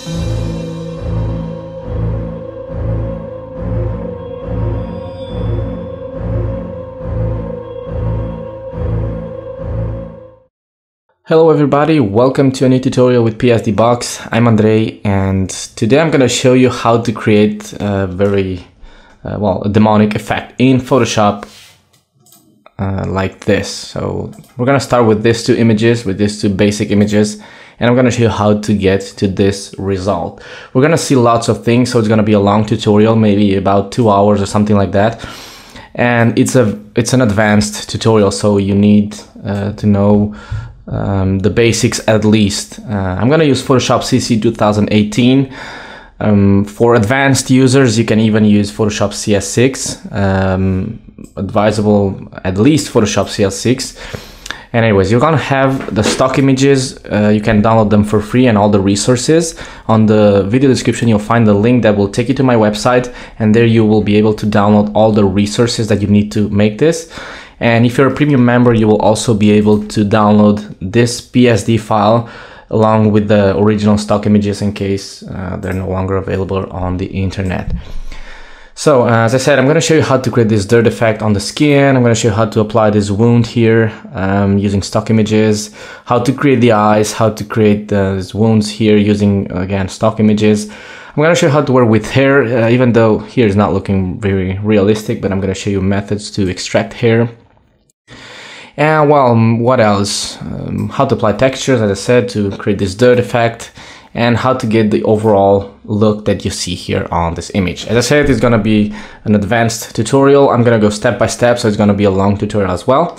Hello everybody, welcome to a new tutorial with PSD Box. I'm Andrei, and today I'm going to show you how to create a very a demonic effect in Photoshop like this. So we're going to start with these two images, with these two basic images, and I'm going to show you how to get to this result. We're going to see lots of things, so it's going to be a long tutorial, maybe about 2 hours or something like that. And it's an advanced tutorial, so you need to know the basics at least. I'm gonna use Photoshop CC 2018. For advanced users, you can even use Photoshop CS6. Advisable at least Photoshop CS6. And anyways, you're gonna have the stock images. You can download them for free and all the resources. On the video description, you'll find the link that will take you to my website, and there you will be able to download all the resources that you need to make this. And if you're a premium member, you will also be able to download this PSD file along with the original stock images in case they're no longer available on the internet. So as I said, I'm going to show you how to create this dirt effect on the skin. I'm going to show you how to apply this wound here using stock images, how to create the eyes, how to create these wounds here using, again, stock images. I'm going to show you how to work with hair, even though here is not looking very realistic, but I'm going to show you methods to extract hair. And well, what else? How to apply textures, as I said, to create this dirt effect, and how to get the overall look that you see here on this image. As I said, it's going to be an advanced tutorial. I'm going to go step by step, so it's going to be a long tutorial as well.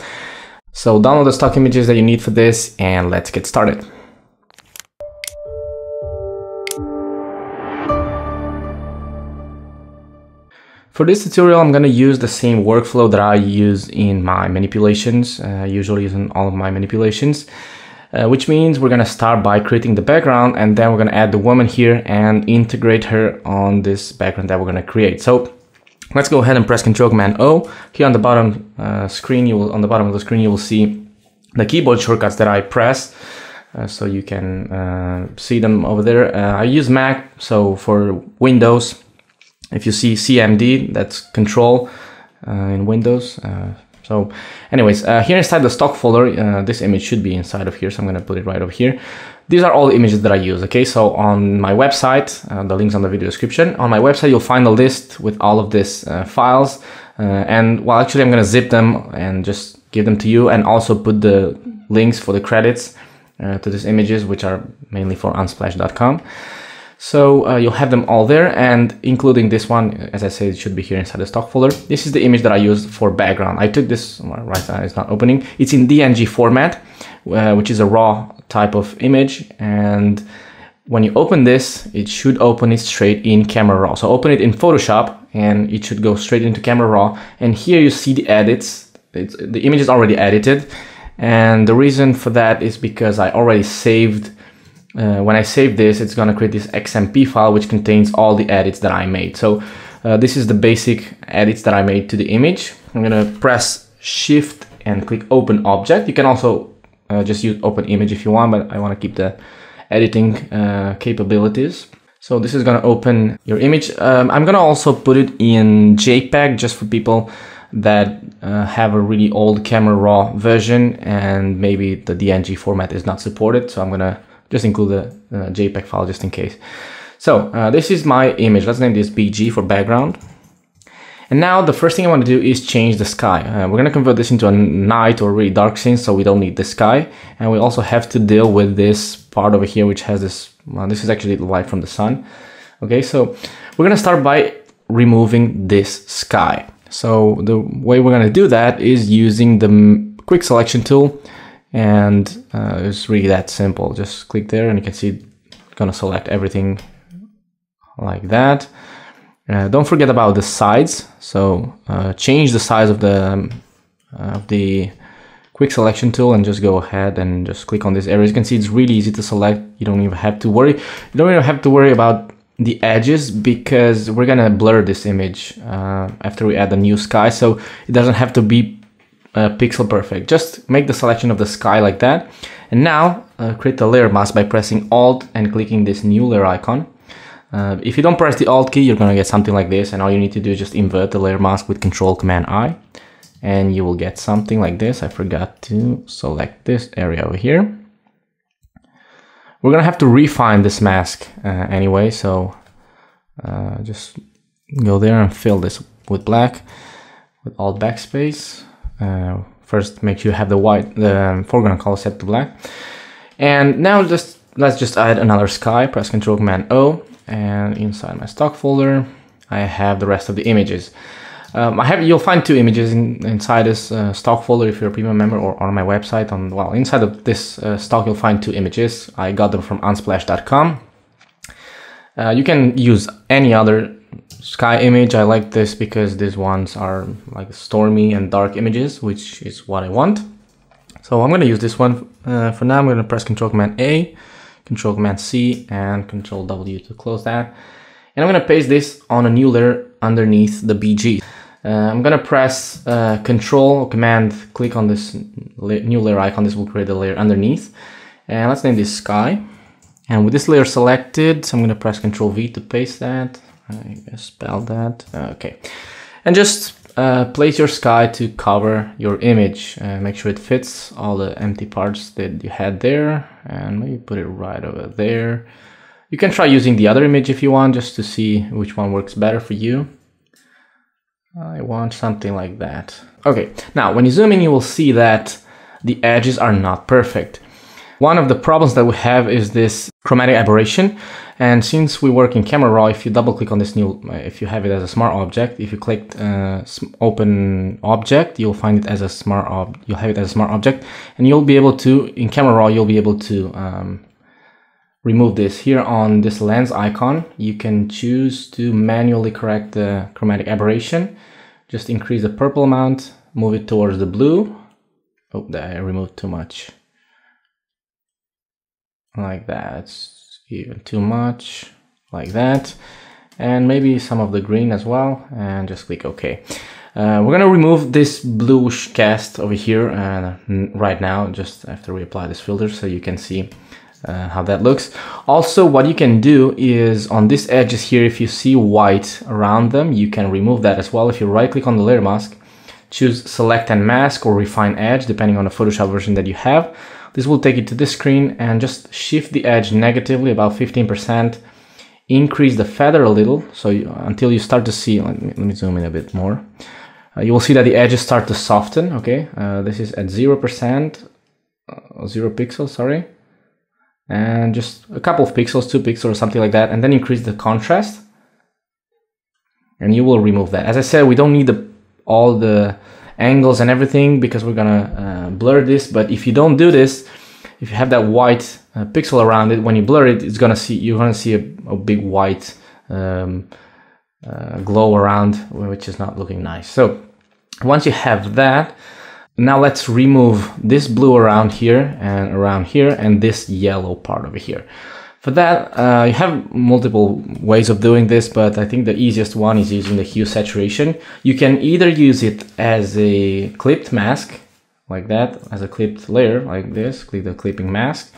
So download the stock images that you need for this, and let's get started. For this tutorial, I'm going to use the same workflow that I use in my manipulations, usually using all of my manipulations, which means we're going to start by creating the background, and then we're going to add the woman here and integrate her on this background that we're going to create. So let's go ahead and press Ctrl-Command-O. Here on the bottom screen, on the bottom of the screen, you will see the keyboard shortcuts that I press. So you can see them over there. I use Mac, so for Windows, if you see CMD, that's Control in Windows. So anyways, here inside the stock folder, this image should be inside of here, so I'm going to put it right over here. These are all the images that I use, okay? So on my website, the link's on the video description. On my website, you'll find a list with all of these files. And well, actually, I'm going to zip them and just give them to you, and also put the links for the credits to these images, which are mainly for unsplash.com. So you'll have them all there, and including this one, as I said, it should be here inside the stock folder. This is the image that I used for background. I took this, right now it's not opening. It's in DNG format, which is a raw type of image. And when you open this, it should open it straight in Camera Raw. So open it in Photoshop, and it should go straight into Camera Raw. And here you see the edits. The image is already edited. And the reason for that is because I already saved. When I save this, it's going to create this XMP file, which contains all the edits that I made. So this is the basic edits that I made to the image. I'm going to press Shift and click Open Object. You can also just use Open Image if you want, but I want to keep the editing capabilities. So this is going to open your image. I'm going to also put it in JPEG just for people that have a really old Camera Raw version, and maybe the DNG format is not supported. So I'm going to just include the JPEG file just in case. So this is my image. Let's name this BG for background. And now the first thing I want to do is change the sky. We're going to convert this into a night or really dark scene, so we don't need the sky. And we also have to deal with this part over here, which has this, well, this is actually the light from the sun. Okay, so we're going to start by removing this sky. So the way we're going to do that is using the quick selection tool. And it's really that simple. Just click there, and you can see it's going to select everything like that. Don't forget about the sides. So change the size of the quick selection tool, and just go ahead and just click on this area. As you can see, it's really easy to select. You don't even have to worry. You don't even have to worry about the edges, because we're going to blur this image after we add the new sky. So it doesn't have to be pixel perfect. Just make the selection of the sky like that. And now create a layer mask by pressing Alt and clicking this new layer icon. If you don't press the Alt key, you're gonna get something like this, and all you need to do is just invert the layer mask with Control-Command-I, and you will get something like this. I forgot to select this area over here. We're gonna have to refine this mask anyway, so just go there and fill this with black with Alt backspace. First, make sure you have the foreground color set to black, and now let's just add another sky. Press Control-Command-O, and inside my stock folder, I have the rest of the images. You'll find two images inside this stock folder if you're a premium member, or on my website. Inside of this stock, you'll find two images. I got them from unsplash.com. You can use any other sky image. I like this because these ones are like stormy and dark images, which is what I want. So I'm going to use this one for now. I'm going to press Control-Command-A, Control-Command-C, and Control-W to close that. And I'm going to paste this on a new layer underneath the BG. I'm going to press Control-Command, click on this new layer icon. This will create a layer underneath. And let's name this Sky. And with this layer selected, I'm going to press Control-V to paste that. I guess spelled that. Okay. And just place your sky to cover your image. Make sure it fits all the empty parts that you had there. And maybe put it right over there. You can try using the other image if you want, just to see which one works better for you. I want something like that. Okay, now when you zoom in, you will see that the edges are not perfect. One of the problems that we have is this chromatic aberration. And since we work in Camera Raw, if you double click on this new, if you have it as a smart object, if you click open object, you'll find it as a you'll have it as a smart object, and you'll be able to, in Camera Raw, you'll be able to remove this. Here on this lens icon, you can choose to manually correct the chromatic aberration. Just increase the purple amount, move it towards the blue. Oh, I removed too much. Like that, it's even too much, like that. And maybe some of the green as well, and just click OK. We're gonna remove this bluish cast over here right now, just after we apply this filter, so you can see how that looks. Also, what you can do is on these edges here, if you see white around them, you can remove that as well. If you right click on the layer mask, choose select and mask or refine edge, depending on the Photoshop version that you have. This will take you to this screen, and just shift the edge negatively about 15%. Increase the feather a little, so until you start to see, let me zoom in a bit more. You will see that the edges start to soften, okay? This is at 0%, 0 pixels, sorry. And just a couple of pixels, 2 pixels or something like that, and then increase the contrast. And you will remove that. As I said, we don't need all the angles and everything because we're gonna blur this, but if you don't do this, if you have that white pixel around it, when you blur it, you're gonna see a big white glow around, which is not looking nice. So once you have that, now let's remove this blue around here and this yellow part over here. For that, you have multiple ways of doing this, but I think the easiest one is using the hue saturation. You can either use it as a clipped mask, like that, as a clipped layer, like this, click the clipping mask.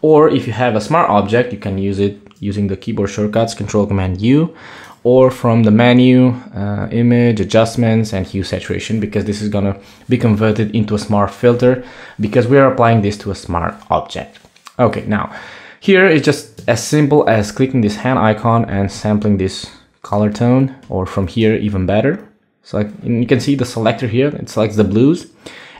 Or if you have a smart object, you can use it using the keyboard shortcuts, Control-Command-U, or from the menu, image, adjustments, and hue saturation, because this is gonna be converted into a smart filter, because we are applying this to a smart object. Okay, now, here it's just as simple as clicking this hand icon and sampling this color tone, or from here even better. So you can see the selector here, it selects the blues.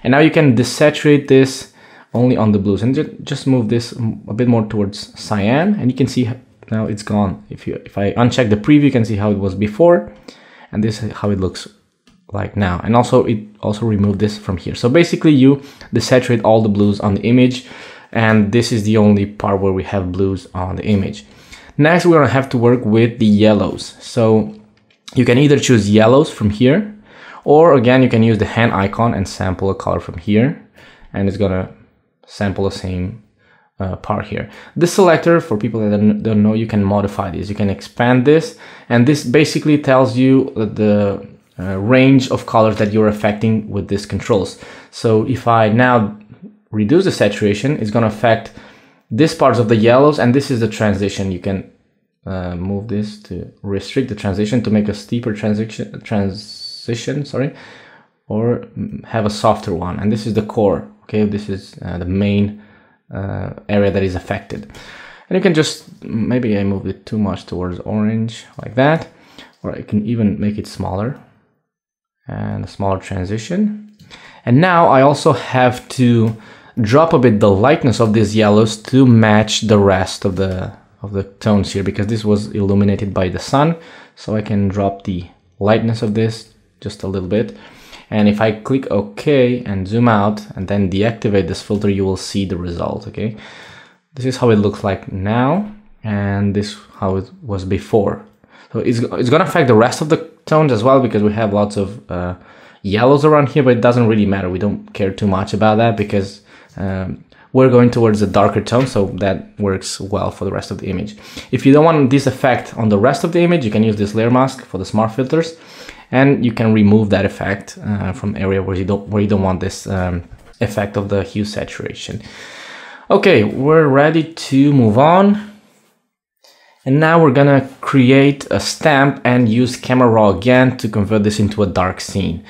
And now you can desaturate this only on the blues, and just move this a bit more towards cyan, and you can see now it's gone. If I uncheck the preview, you can see how it was before, and this is how it looks like now. And also it also removed this from here. So basically you desaturate all the blues on the image, and this is the only part where we have blues on the image. Next, we're gonna have to work with the yellows. So you can either choose yellows from here, or again, you can use the hand icon and sample a color from here, and it's gonna sample the same part here. This selector, for people that don't know, you can modify this. You can expand this, and this basically tells you the range of colors that you're affecting with these controls. So if I now reduce the saturation, it's going to affect this part of the yellows, and this is the transition. You can move this to restrict the transition to make a steeper transition, sorry, or have a softer one. And this is the core. Okay, this is the main area that is affected. And you can just, maybe I moved it too much towards orange like that, or I can even make it smaller and a smaller transition. And now I also have to drop a bit the lightness of these yellows to match the rest of the tones here, because this was illuminated by the sun. So I can drop the lightness of this just a little bit. And if I click OK and zoom out and then deactivate this filter, you will see the result, okay? This is how it looks like now, and this how it was before. So it's gonna affect the rest of the tones as well, because we have lots of yellows around here, but it doesn't really matter. We don't care too much about that, because we're going towards a darker tone, so that works well for the rest of the image. If you don't want this effect on the rest of the image, you can use this layer mask for the smart filters, and you can remove that effect from area where you don't want this effect of the hue saturation. Okay, we're ready to move on. And now we're gonna create a stamp and use Camera Raw again to convert this into a dark scene.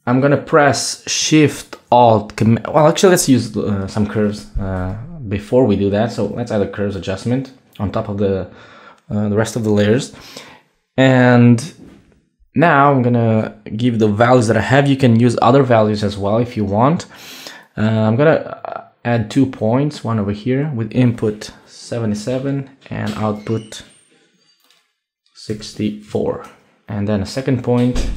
I'm gonna press Shift Alt Command. Well, actually, let's use some curves before we do that. So let's add a curves adjustment on top of the rest of the layers. And now I'm gonna give the values that I have. You can use other values as well if you want. I'm gonna add 2 points, one over here with input 77 and output 64. And then a second point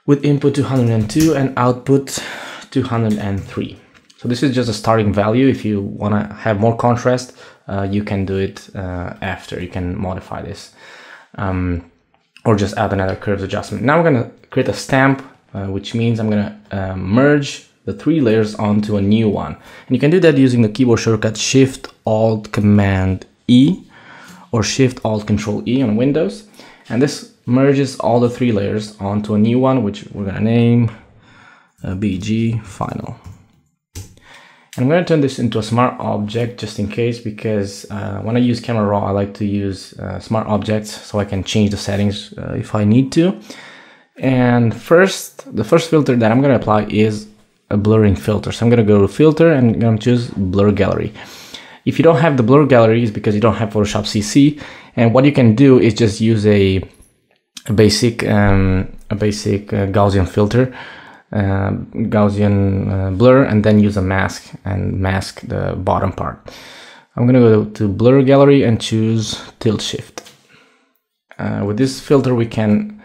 with input 202 and output 203. So this is just a starting value. If you want to have more contrast, you can do it after. You can modify this or just add another curves adjustment. Now I'm going to create a stamp, which means I'm going to merge the 3 layers onto a new one. And you can do that using the keyboard shortcut Shift Alt Command E or Shift Alt Control E on Windows. And this merges all the 3 layers onto a new one, which we're gonna name BG Final. And I'm gonna turn this into a smart object just in case, because when I use Camera Raw, I like to use smart objects so I can change the settings if I need to. And the first filter that I'm gonna apply is a blurring filter. So I'm going to go to filter and I'm going to choose blur gallery. If you don't have the blur gallery, it's because you don't have Photoshop CC. And what you can do is just use a basic Gaussian filter, Gaussian blur, and then use a mask and mask the bottom part. I'm going to go to blur gallery and choose tilt shift. With this filter, we can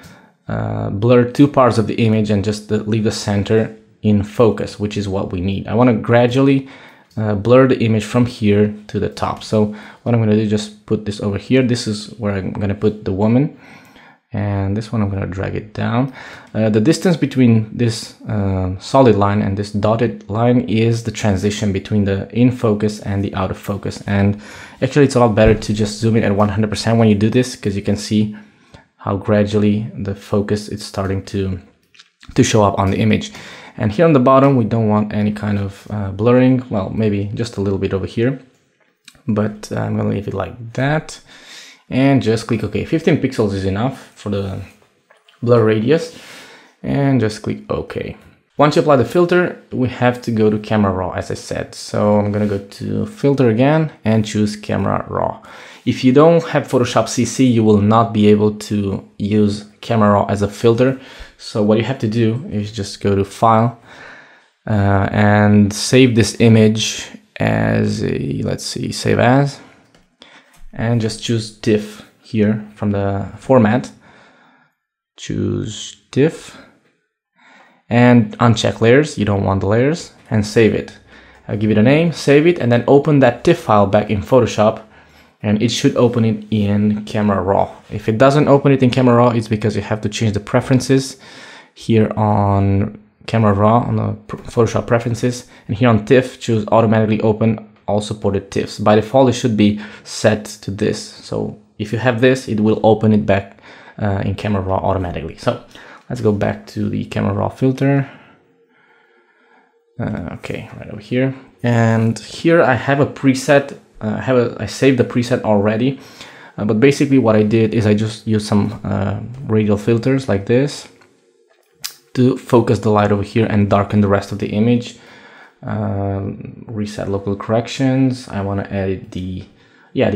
blur 2 parts of the image and just leave the center in focus, which is what we need. I want to gradually blur the image from here to the top. So what I'm going to do is just put this over here. This is where I'm going to put the woman, and this one I'm going to drag it down. The distance between this solid line and this dotted line is the transition between the in focus and the out of focus. And actually it's a lot better to just zoom in at 100% when you do this, because you can see how gradually the focus is starting to show up on the image. And here on the bottom, we don't want any kind of blurring. Well, maybe just a little bit over here, but I'm gonna leave it like that and just click OK. 15 pixels is enough for the blur radius, and just click OK. Once you apply the filter, we have to go to Camera Raw, as I said. So I'm gonna go to filter again and choose Camera Raw. If you don't have Photoshop CC, you will not be able to use Camera Raw as a filter. So what you have to do is just go to File and save this image as a, let's see, Save As, and just choose TIFF here from the format. Choose TIFF and uncheck layers. You don't want the layers, and save it. I'll give it a name, save it, and then open that TIFF file back in Photoshop, and it should open it in Camera Raw. If it doesn't open it in Camera Raw, it's because you have to change the preferences here on Camera Raw, on the Photoshop preferences, and here on TIFF, choose automatically open all supported TIFFs. By default, it should be set to this. So if you have this, it will open it back in Camera Raw automatically. So let's go back to the Camera Raw filter. Okay, right over here. And here I have a preset. I saved the preset already. But basically what I did is I just used some radial filters like this to focus the light over here and darken the rest of the image. Reset local corrections. I want to edit the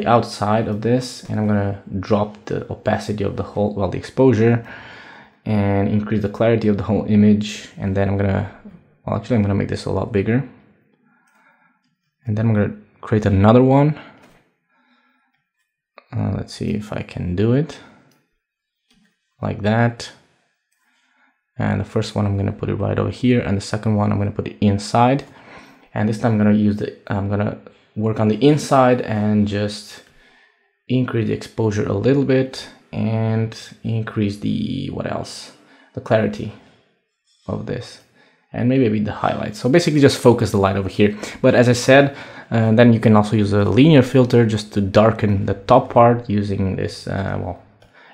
outside of this, and I'm gonna drop the opacity of the whole, well, the exposure, and increase the clarity of the whole image. And then I'm gonna make this a lot bigger, and then I'm gonna create another one. Let's see if I can do it like that. And the first one I'm gonna put it right over here, and the second one I'm gonna put it inside. And this time I'm gonna work on the inside and just increase the exposure a little bit and increase the the clarity of this, and maybe a bit the highlights. So basically just focus the light over here. But as I said, then you can also use a linear filter just to darken the top part using this.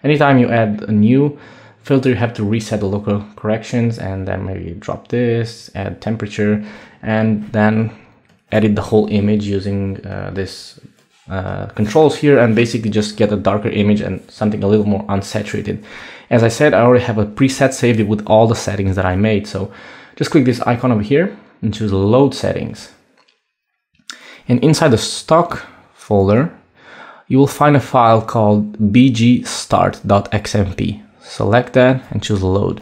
Anytime you add a new filter, you have to reset the local corrections, and then maybe drop this, add temperature, and then edit the whole image using this controls here, and basically just get a darker image and something a little more unsaturated. As I said, I already have a preset saved with all the settings that I made. So just click this icon over here and choose load settings. And inside the stock folder, you will find a file called bgstart.xmp. Select that and choose load.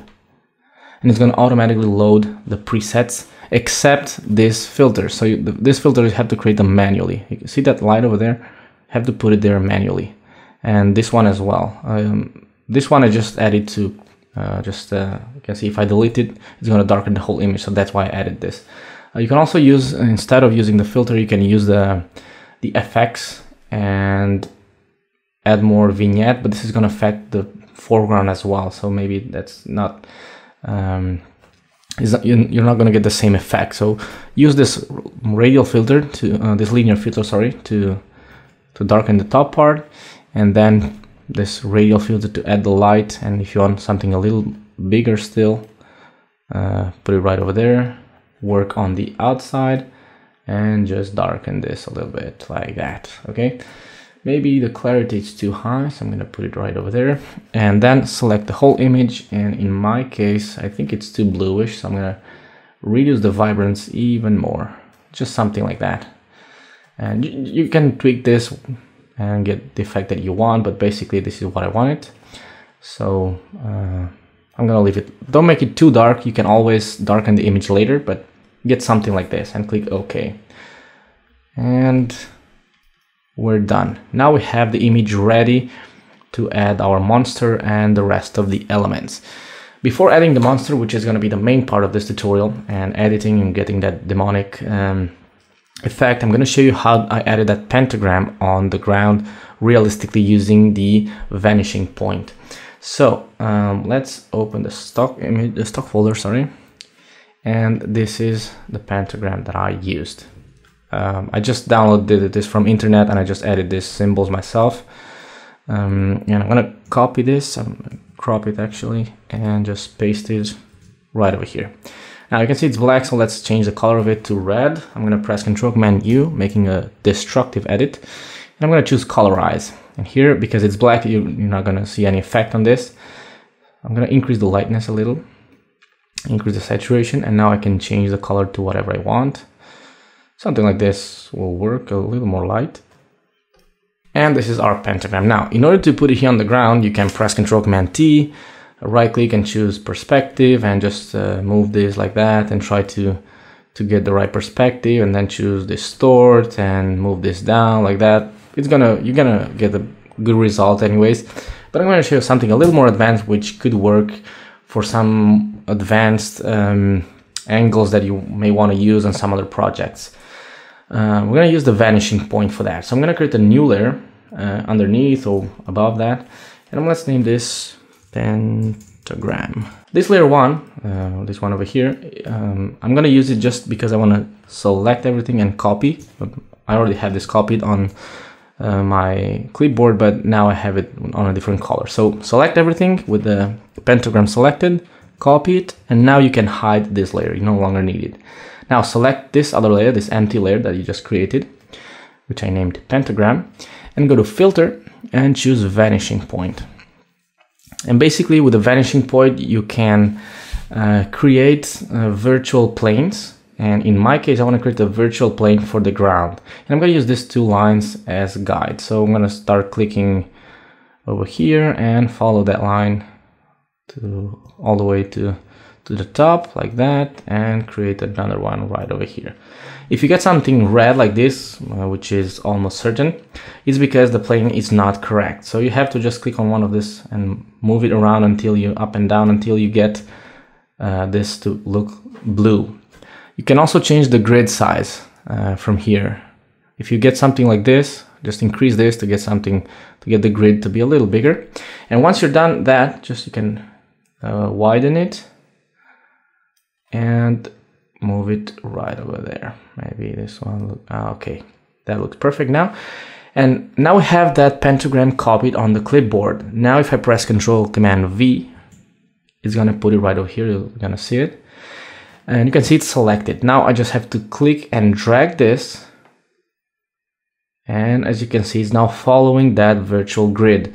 And it's going to automatically load the presets except this filter. So this filter you have to create them manually. You can see that light over there, have to put it there manually. And this one as well. This one I just added to you can see if I delete it, it's going to darken the whole image. So that's why I added this. You can also use, instead of using the filter, you can use the FX and add more vignette, but this is going to affect the foreground as well. So maybe that's not, you're not going to get the same effect. So use this radial filter this linear filter, sorry, to darken the top part, and then this radial filter to add the light. And if you want something a little bigger still, put it right over there. Work on the outside and just darken this a little bit like that. Okay, maybe the clarity is too high, so I'm going to put it right over there, and then select the whole image. And in my case, I think it's too bluish, so I'm going to reduce the vibrance even more, just something like that. And you can tweak this and get the effect that you want, but basically this is what I wanted. So I'm gonna leave it. Don't make it too dark. You can always darken the image later, but get something like this and click OK. And we're done. Now we have the image ready to add our monster and the rest of the elements. Before adding the monster, which is going to be the main part of this tutorial, and editing and getting that demonic effect, I'm going to show you how I added that pentagram on the ground realistically using the vanishing point. So let's open the stock image, the stock folder, sorry. And this is the pentagram that I used. I just downloaded this from internet and I just added these symbols myself. And I'm gonna copy this, crop it actually, and just paste it right over here. Now you can see it's black, so let's change the color of it to red. I'm gonna press Ctrl-Command-U, making a destructive edit. And I'm gonna choose colorize. And here, because it's black, you're not gonna see any effect on this. I'm gonna increase the lightness a little, increase the saturation, and now I can change the color to whatever I want. Something like this will work, a little more light. And this is our pentagram. Now, in order to put it here on the ground, you can press Ctrl-Command-T, right click and choose perspective, and just move this like that and try to get the right perspective, and then choose distort and move this down like that. You're gonna get a good result anyways. But I'm gonna show you something a little more advanced, which could work for some advanced angles that you may want to use on some other projects. We're gonna use the vanishing point for that. So I'm gonna create a new layer underneath or above that, and let's name this pentagram. This layer one, this one over here, I'm gonna use it just because I want to select everything and copy. I already have this copied on my clipboard, but now I have it on a different color. So select everything with the pentagram selected, copy it, and now you can hide this layer. You no longer need it. Now select this other layer, this empty layer that you just created, which I named pentagram, and go to filter and choose vanishing point. And basically with the vanishing point, you can create virtual planes. And in my case, I want to create a virtual plane for the ground. And I'm going to use these two lines as guide. So I'm going to start clicking over here and follow that line to all the way to the top like that, and create another one right over here. If you get something red like this, which is almost certain, it's because the plane is not correct. So you have to just click on one of this and move it around until you up and down until you get this to look blue. You can also change the grid size from here. If you get something like this, just increase this to get something, to get the grid to be a little bigger. And once you're done that, just you can widen it and move it right over there. Maybe this one. Okay, that looks perfect now. And now we have that pentagram copied on the clipboard. Now if I press Control Command V, it's gonna put it right over here. You're gonna see it. And you can see it's selected. Now I just have to click and drag this. And as you can see, it's now following that virtual grid.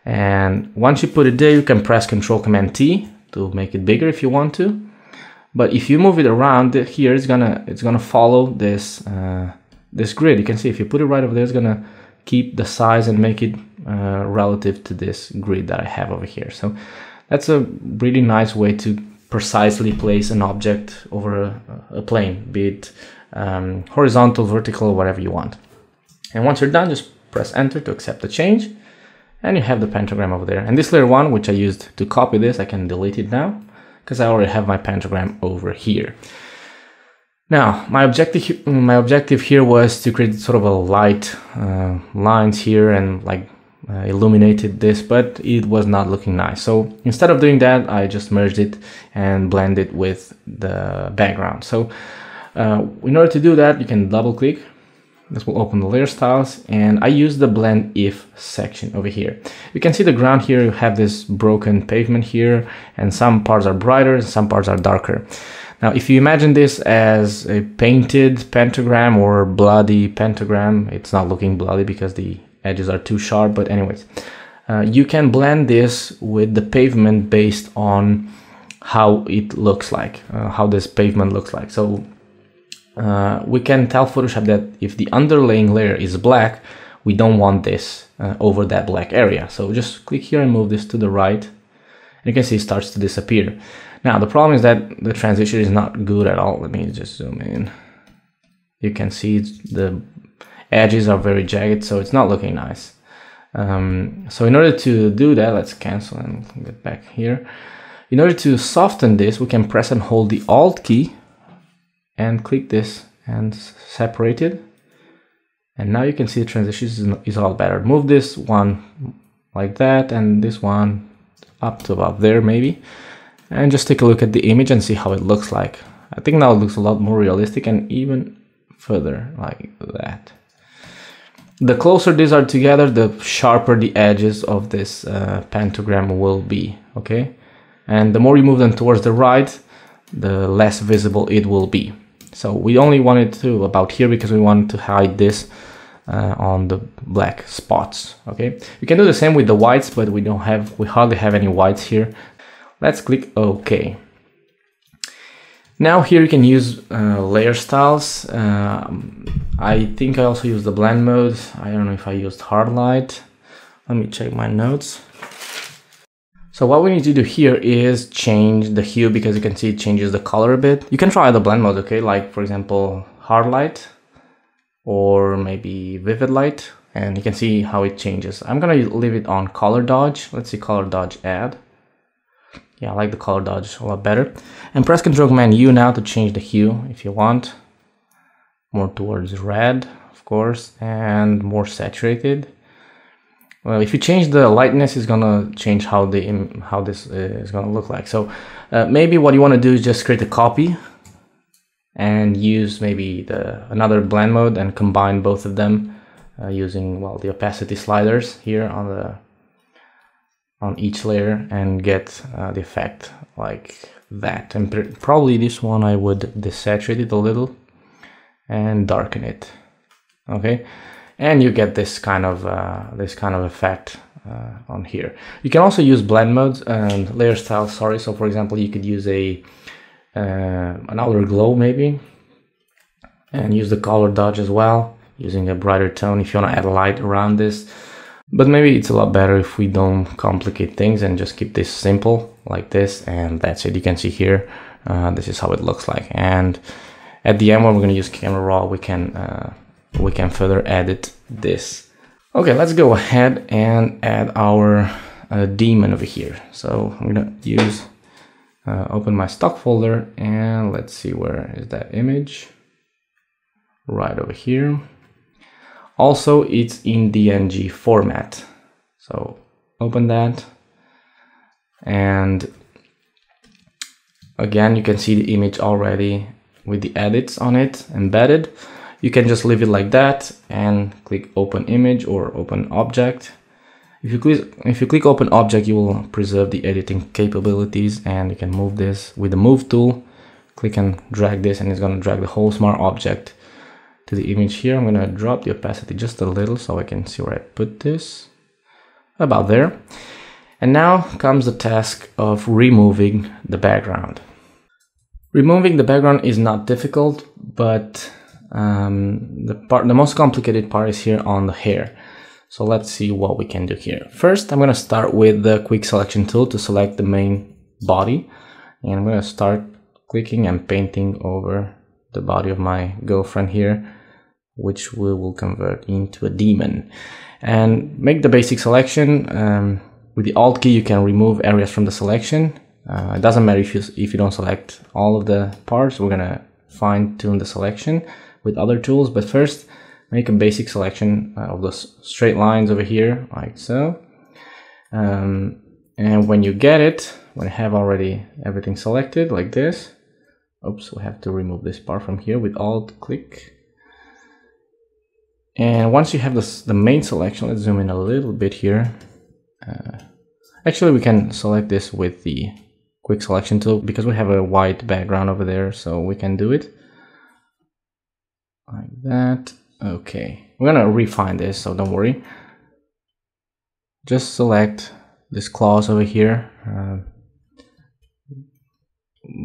And once you put it there, you can press Control Command T to make it bigger if you want to. But if you move it around here, it's gonna follow this this grid. You can see if you put it right over there, it's gonna keep the size and make it relative to this grid that I have over here. So that's a really nice way to precisely place an object over a plane, be it horizontal, vertical, whatever you want. And once you're done, just press Enter to accept the change, and you have the pentagram over there. And this layer one, which I used to copy this, I can delete it now because I already have my pentagram over here. Now, my objective here was to create sort of a light lines here and like illuminated this, but it was not looking nice. So instead of doing that, I just merged it and blended with the background. So in order to do that, you can double click. This will open the layer styles, and I use the blend if section over here. You can see the ground here, you have this broken pavement here, and some parts are brighter and some parts are darker. Now, if you imagine this as a painted pentagram or bloody pentagram, it's not looking bloody because the edges are too sharp, but anyways, you can blend this with the pavement based on how it looks like, how this pavement looks like. So we can tell Photoshop that if the underlaying layer is black, we don't want this over that black area. So just click here and move this to the right, and you can see it starts to disappear. Now the problem is that the transition is not good at all. Let me just zoom in. You can see the edges are very jagged, so it's not looking nice. So in order to do that, let's cancel and get back here. In order to soften this, we can press and hold the Alt key and click this and separate it. And now you can see the transition is a lot better. Move this one like that and this one up to about there maybe. And just take a look at the image and see how it looks like. I think now it looks a lot more realistic and even further like that. The closer these are together, the sharper the edges of this pentagram will be, okay? And the more you move them towards the right, the less visible it will be. So we only want it to about here because we want to hide this on the black spots, okay? You can do the same with the whites, but we hardly have any whites here. Let's click OK. Now here you can use layer styles. I think I also used the blend mode. I don't know if I used hard light. Let me check my notes. So what we need to do here is change the hue, because you can see it changes the color a bit. You can try the blend mode, okay? Like for example, hard light or maybe vivid light, and you can see how it changes. I'm gonna leave it on color dodge. Let's see, color dodge add. Yeah, I like the color dodge a lot better. And press Ctrl Command U now to change the hue if you want. More towards red, of course, and more saturated. Well, if you change the lightness, it's gonna change how this is gonna look like. So maybe what you want to do is just create a copy and use maybe another blend mode and combine both of them using, well, the opacity sliders here on on each layer and get the effect like that. And probably this one I would desaturate it a little and darken it. Okay, and you get this kind of effect on here. You can also use blend modes and layer style. Sorry, so for example, you could use an outer glow maybe, and use the color dodge as well, using a brighter tone if you want to add light around this. But maybe it's a lot better if we don't complicate things and just keep this simple like this, and that's it. You can see here, this is how it looks like. And at the end, when we're going to use camera raw, we can further edit this. Okay, let's go ahead and add our Daemon over here. So I'm going to use open my stock folder, and let's see, where is that image? Right over here. Also, it's in DNG format. So open that. And again, you can see the image already with the edits on it embedded. You can just leave it like that and click open image or open object. If you click open object, you will preserve the editing capabilities, and you can move this with the move tool. Click and drag this, and it's going to drag the whole smart object to the image here. I'm going to drop the opacity just a little so I can see where I put this, about there. And now comes the task of removing the background. Removing the background is not difficult, but the most complicated part is here on the hair. So let's see what we can do here. First, I'm going to start with the quick selection tool to select the main body, and I'm going to start clicking and painting over the body of my girlfriend here, which we will convert into a Daemon. And make the basic selection. With the Alt key, you can remove areas from the selection. It doesn't matter if you don't select all of the parts. We're gonna fine tune the selection with other tools, but first make a basic selection of those straight lines over here, like so. And when you get it, when I have already everything selected like this, oops, we have to remove this part from here with Alt click. And once you have the main selection, let's zoom in a little bit here. Actually, we can select this with the quick selection tool because we have a white background over there, so we can do it like that. Okay, we're gonna refine this, so don't worry. Just select this clause over here.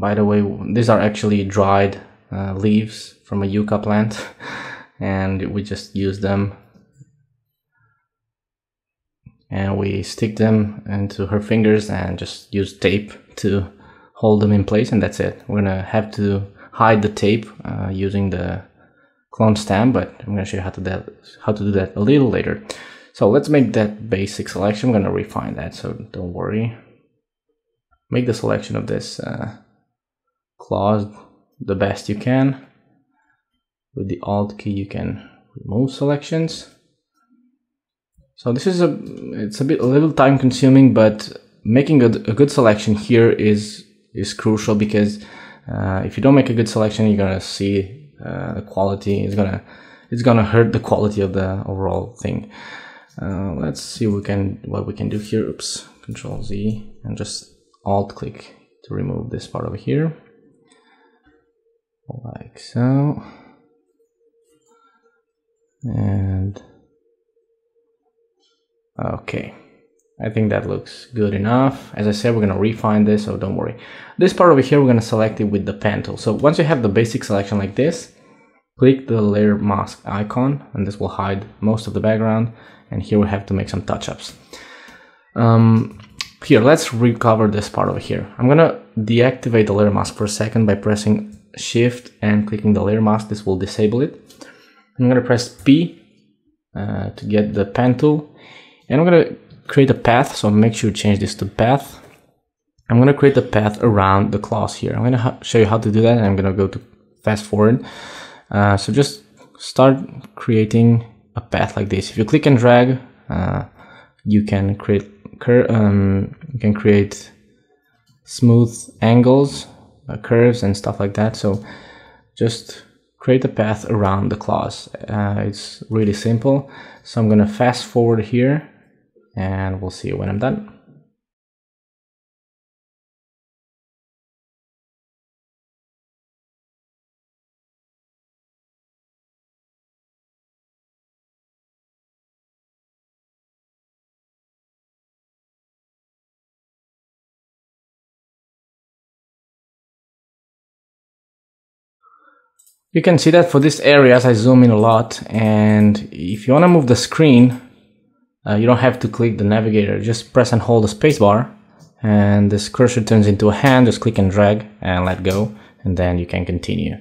By the way, these are actually dried leaves from a yucca plant, and we just use them. And we stick them into her fingers and just use tape to hold them in place, and that's it. We're gonna have to hide the tape using the clone stamp, but I'm gonna show you how to do that a little later. So let's make that basic selection. I'm gonna refine that, so don't worry. Make the selection of this clause the best you can. With the Alt key, you can remove selections. So this is a little time consuming, but making a good selection here is crucial, because if you don't make a good selection, you're gonna see the quality. It's gonna hurt the quality of the overall thing. Let's see what we can do here. Oops, Control Z and just Alt click to remove this part over here, like so. And okay, I think that looks good enough. As I said, we're going to refine this, so don't worry. This part over here, we're going to select it with the pen tool. So once you have the basic selection like this, click the layer mask icon, and this will hide most of the background. And here we have to make some touch-ups. Here, let's recover this part over here. I'm going to deactivate the layer mask for a second by pressing Shift and clicking the layer mask. This will disable it. I'm going to press P to get the pen tool. And I'm going to create a path, so make sure you change this to path. I'm going to create a path around the clause here. I'm going to show you how to do that, and I'm going to go to fast forward. So just start creating a path like this. If you click and drag, you can create smooth angles, curves, and stuff like that. So just create a path around the clause. It's really simple. So I'm going to fast forward here, and we'll see when I'm done. You can see that for this area, as I zoom in a lot, and if you want to move the screen, you don't have to click the navigator. Just press and hold the spacebar, and this cursor turns into a hand. Just click and drag and let go, and then you can continue.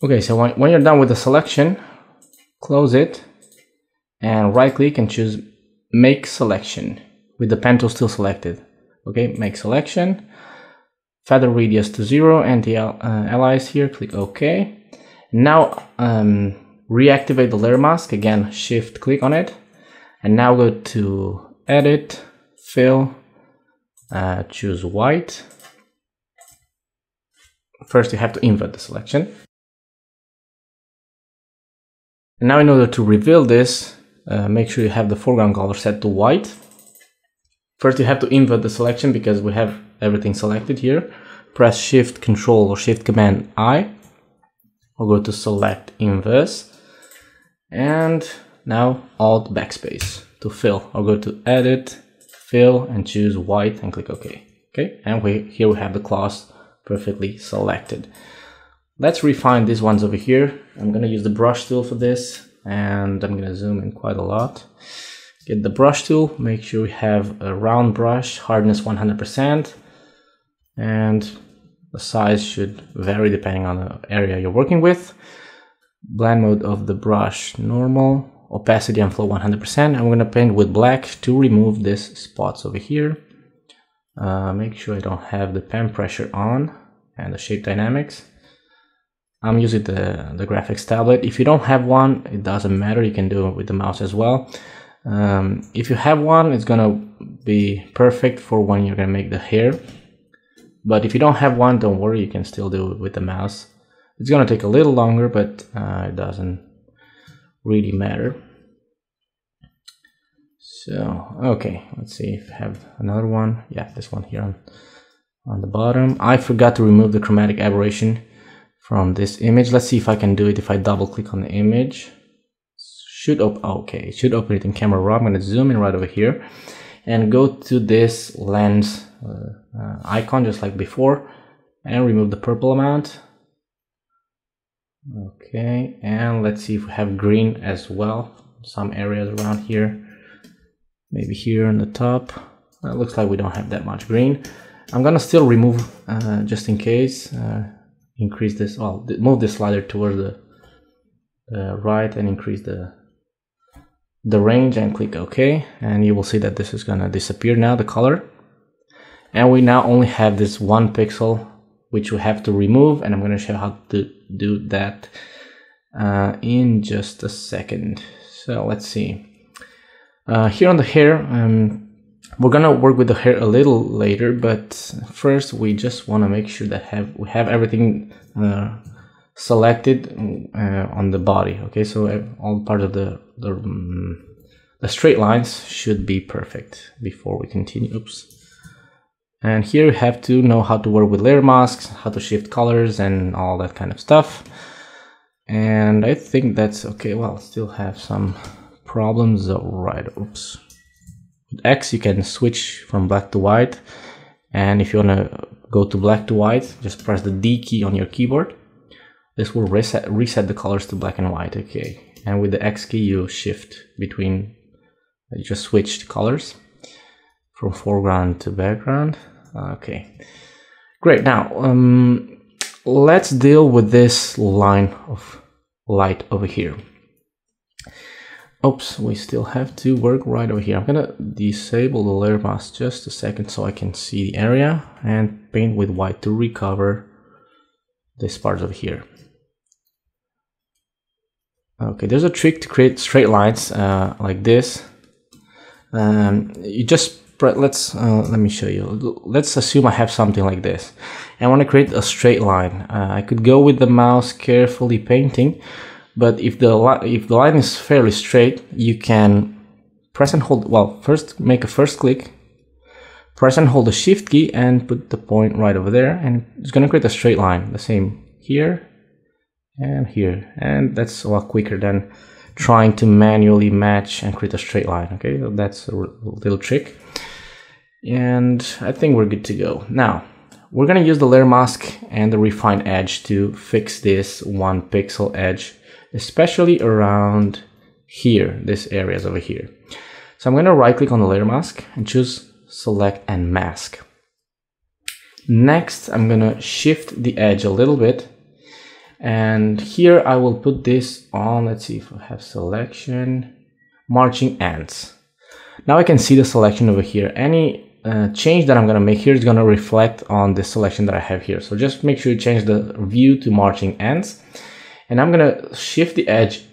Okay, so when you're done with the selection, close it and right click and choose Make Selection with the pen tool still selected. Okay, make selection, feather radius to 0, anti-allies here, click OK. Now reactivate the layer mask, again shift click on it, and now go to Edit, Fill, choose White. First you have to invert the selection. And now in order to reveal this, make sure you have the foreground color set to white. First you have to invert the selection because we have everything selected here. Press Shift Control or Shift Command I. I'll go to Select Inverse. And now Alt Backspace to fill. I'll go to Edit, Fill, and choose White and click OK. Okay, and here we have the class perfectly selected. Let's refine these ones over here. I'm going to use the brush tool for this, and I'm going to zoom in quite a lot. Get the brush tool, make sure we have a round brush, hardness 100%, and the size should vary depending on the area you're working with. Blend mode of the brush normal, opacity and flow 100%. I'm going to paint with black to remove these spots over here. Make sure I don't have the pen pressure on and the shape dynamics. I'm using the graphics tablet. If you don't have one, it doesn't matter. You can do it with the mouse as well. If you have one, it's gonna be perfect for when you're gonna make the hair. But if you don't have one, don't worry, you can still do it with the mouse. It's gonna take a little longer, but it doesn't really matter. So, okay, let's see if I have another one. Yeah, this one here on the bottom. I forgot to remove the chromatic aberration from this image. Let's see if I can do it if I double click on the image. Should open, okay, it should open it in Camera Raw. I'm going to zoom in right over here and go to this lens icon just like before and remove the purple amount. Okay, and let's see if we have green as well. Some areas around here, maybe here on the top. It looks like we don't have that much green. I'm going to still remove just in case. Increase this, well, move the slider toward the right and increase the range and click OK, and you will see that this is gonna disappear now, the color. And we now only have this one pixel which we have to remove, and I'm going to show how to do that in just a second. So let's see. Here on the hair, we're gonna work with the hair a little later, but first we just want to make sure that we have everything selected on the body. Okay, so all part of the straight lines should be perfect before we continue. Oops. And here you have to know how to work with layer masks, how to shift colors and all that kind of stuff. And I think that's okay. Well, still have some problems. Right, oops. With X you can switch from black to white, and if you want to go to black to white, just press the D key on your keyboard. This will reset the colors to black and white. Okay, and with the X key you shift between, you just switch the colors from foreground to background. Okay, great. Now let's deal with this line of light over here. Oops, we still have to work right over here. I'm gonna disable the layer mask just a second so I can see the area and paint with white to recover this part over here. Okay, there's a trick to create straight lines like this. You just let me show you. Let's assume I have something like this and I want to create a straight line. I could go with the mouse carefully painting. But if the line is fairly straight, you can press and hold, well, first make a first click, press and hold the shift key and put the point right over there, and it's going to create a straight line. The same here and here, and that's a lot quicker than trying to manually match and create a straight line. Okay, so that's a little trick. And I think we're good to go. Now, we're gonna use the layer mask and the refine edge to fix this 1 pixel edge, especially around here, this areas over here. So I'm gonna right click on the layer mask and choose select and mask. Next, I'm gonna shift the edge a little bit. And here I will put this on, let's see if I have selection, marching ants. Now I can see the selection over here. Any change that I'm gonna make here is gonna reflect on the selection that I have here. So just make sure you change the view to marching ants. And I'm gonna shift the edge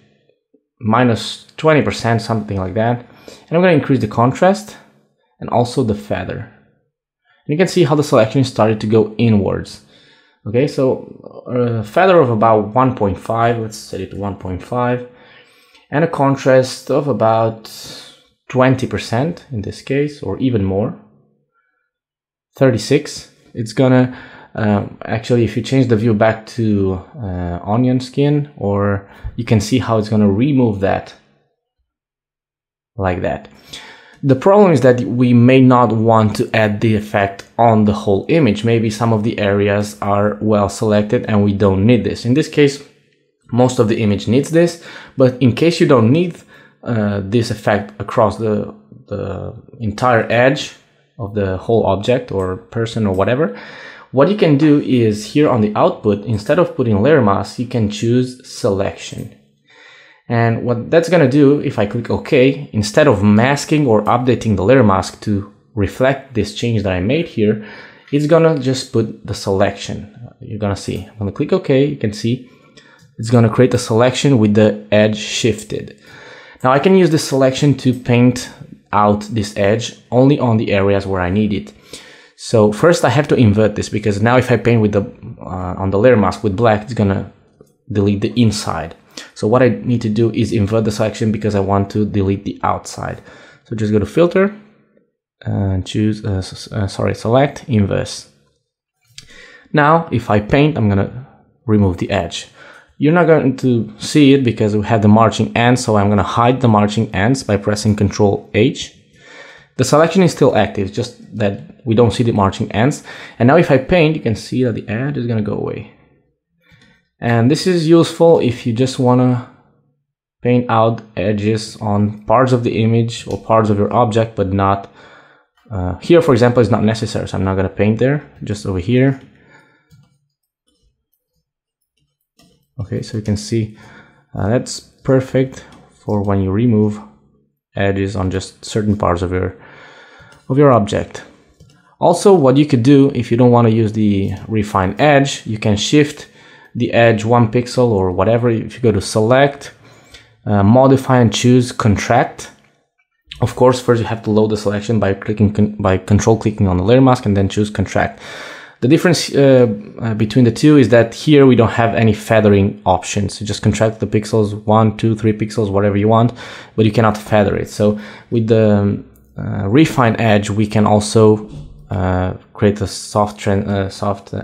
minus 20%, something like that. And I'm gonna increase the contrast and also the feather. And you can see how the selection started to go inwards. Okay, so a feather of about 1.5, let's set it to 1.5, and a contrast of about 20% in this case, or even more, 36. It's gonna, actually, if you change the view back to onion skin, or you can see how it's gonna remove that, like that. The problem is that we may not want to add the effect on the whole image. Maybe some of the areas are well selected and we don't need this. In this case, most of the image needs this, but in case you don't need this effect across the entire edge of the whole object or person or whatever, what you can do is here on the output, instead of putting layer mask, you can choose selection. And what that's gonna do, if I click OK, instead of masking or updating the layer mask to reflect this change that I made here, it's gonna just put the selection. You're gonna see, I'm gonna click OK, you can see it's gonna create a selection with the edge shifted. Now I can use this selection to paint out this edge only on the areas where I need it. So first I have to invert this, because now if I paint with the on the layer mask with black, it's gonna delete the inside. So what I need to do is invert the selection because I want to delete the outside. So just go to filter and choose, select inverse. Now, if I paint, I'm gonna remove the edge. You're not going to see it because we have the marching ants, so I'm gonna hide the marching ants by pressing Ctrl H. The selection is still active, just that we don't see the marching ants. And now if I paint, you can see that the edge is gonna go away. And this is useful if you just want to paint out edges on parts of the image or parts of your object, but not here, for example, is not necessary, so I'm not going to paint there, just over here. Okay, so you can see that's perfect for when you remove edges on just certain parts of your object. Also, what you could do if you don't want to use the refine edge, you can shift the edge 1 pixel or whatever. If you go to select, modify and choose contract. Of course, first you have to load the selection by control clicking on the layer mask and then choose contract. The difference between the two is that here we don't have any feathering options. You just contract the pixels 1, 2, 3 pixels, whatever you want, but you cannot feather it. So with the refine edge, we can also create a soft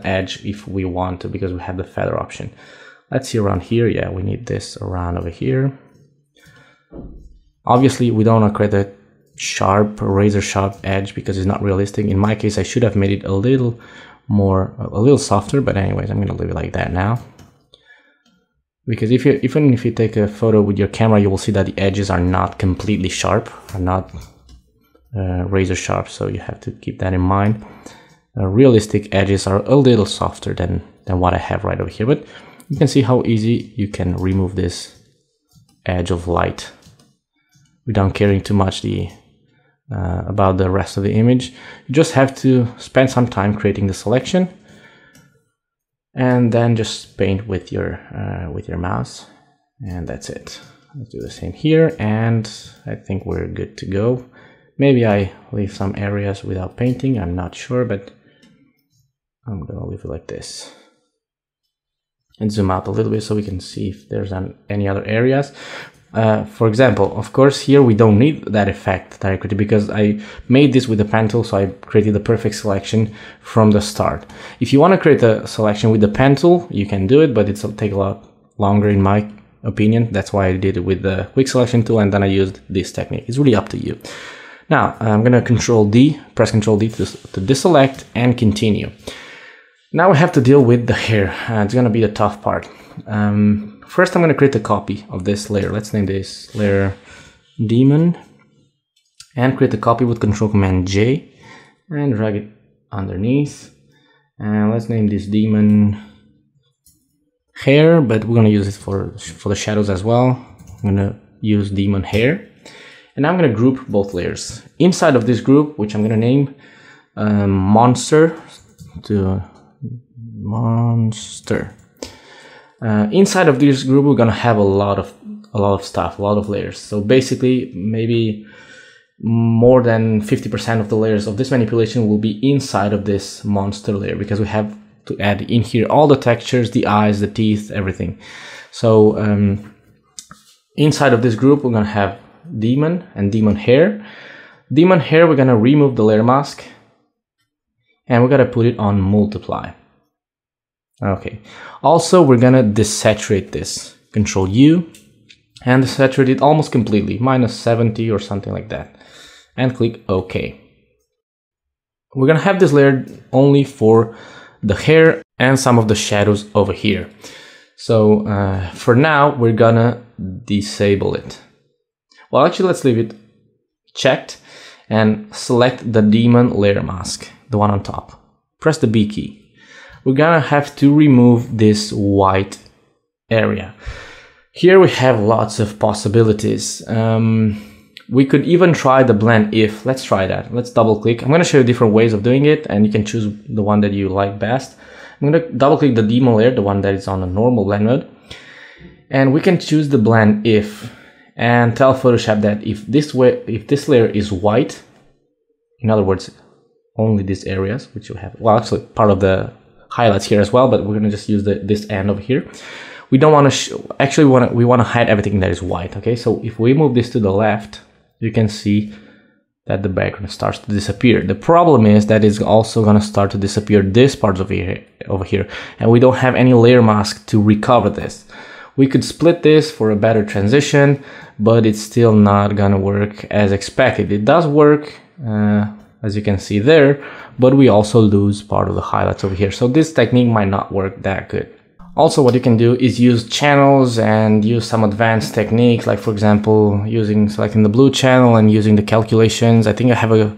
edge if we want to, because we have the feather option. Let's see around here. Yeah, we need this around over here. Obviously, we don't want to create a sharp, razor sharp edge because it's not realistic. In my case, I should have made it a little softer, but anyways, I'm going to leave it like that now. Because even if you take a photo with your camera, you will see that the edges are not completely sharp, are not razor sharp, so you have to keep that in mind. Realistic edges are a little softer than what I have right over here, but you can see how easy you can remove this edge of light without caring too much about the rest of the image. You just have to spend some time creating the selection and then just paint with your mouse, and that's it. Let's do the same here, and I think we're good to go. Maybe I leave some areas without painting, I'm not sure, but I'm gonna leave it like this. And zoom out a little bit so we can see if there's any other areas. For example, of course, here we don't need that effect that I created because I made this with the pen tool, so I created the perfect selection from the start. If you want to create a selection with the pen tool, you can do it, but it'll take a lot longer in my opinion. That's why I did it with the quick selection tool, and then I used this technique. It's really up to you. Now I'm gonna press Control D to deselect and continue. Now we have to deal with the hair. It's gonna be the tough part. First I'm gonna create a copy of this layer. Let's name this layer Daemon and create a copy with Control Command J and drag it underneath. And let's name this Daemon Hair, but we're gonna use it for the shadows as well. I'm gonna use Daemon Hair. And I'm going to group both layers. Inside of this group, which I'm going to name Monster to Monster. Inside of this group, we're going to have a lot of stuff, a lot of layers. So basically, maybe more than 50% of the layers of this manipulation will be inside of this monster layer, because we have to add in here all the textures, the eyes, the teeth, everything. So inside of this group, we're going to have Daemon and Daemon Hair. Daemon Hair, we're gonna remove the layer mask and we're gonna put it on multiply. Okay. Also, we're gonna desaturate this. Control U and desaturate it almost completely, -70 or something like that. And click OK. We're gonna have this layer only for the hair and some of the shadows over here. So for now, we're gonna disable it. Well, actually, let's leave it checked and select the Daemon layer mask, the one on top. Press the B key. We're gonna have to remove this white area. Here we have lots of possibilities. We could even try the blend if. Let's try that. Let's double click. I'm gonna show you different ways of doing it and you can choose the one that you like best. I'm gonna double click the Daemon layer, the one that is on a normal blend mode. And we can choose the blend if. And tell Photoshop that if this layer is white, in other words, only these areas, which you have, well, actually part of the highlights here as well, but we're gonna just use this end over here. We don't want to we want to hide everything that is white. Okay, so if we move this to the left, you can see that the background starts to disappear. The problem is that it's also gonna start to disappear this part over here, and we don't have any layer mask to recover this. We could split this for a better transition, but it's still not gonna work as expected. It does work, as you can see there, but we also lose part of the highlights over here. So this technique might not work that good. Also, what you can do is use channels and use some advanced techniques, like for example, selecting the blue channel and using the calculations. I think I have a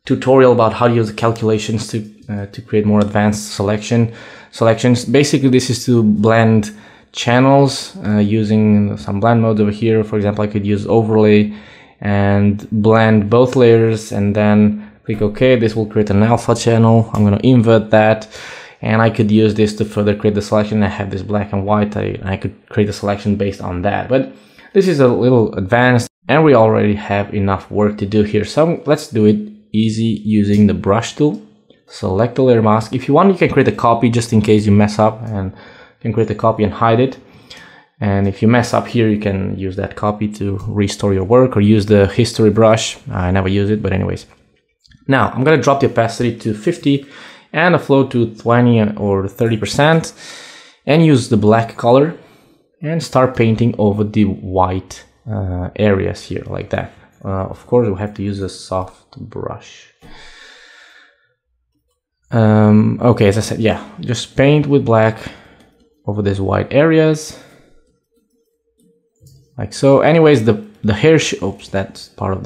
tutorial about how to use the calculations to create more advanced selections. Basically, this is to blend channels using some blend modes over here. For example, I could use overlay and blend both layers and then click OK. This will create an alpha channel. I'm going to invert that. And I could use this to further create the selection. I have this black and white. I could create a selection based on that. But this is a little advanced and we already have enough work to do here. So let's do it easy using the brush tool. Select the layer mask. If you want, you can create a copy just in case you mess up, and you can create a copy and hide it. And if you mess up here, you can use that copy to restore your work or use the history brush. I never use it, but anyways. Now I'm going to drop the opacity to 50 and the flow to 20 or 30% and use the black color and start painting over the white areas here like that. Of course, we have to use a soft brush. Okay, as I said, yeah, just paint with black over these white areas like so. Anyways, the hair, oops, that's part of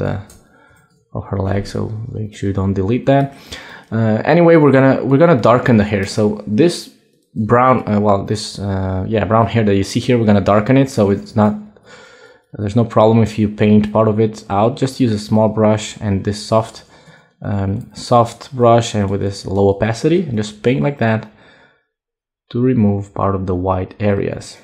her leg, so make sure you don't delete that. Anyway, we're gonna darken the hair. So this brown, brown hair that you see here, we're gonna darken it. So it's not, there's no problem if you paint part of it out. Just use a small brush and this soft brush and with this low opacity, and just paint like that to remove part of the white areas.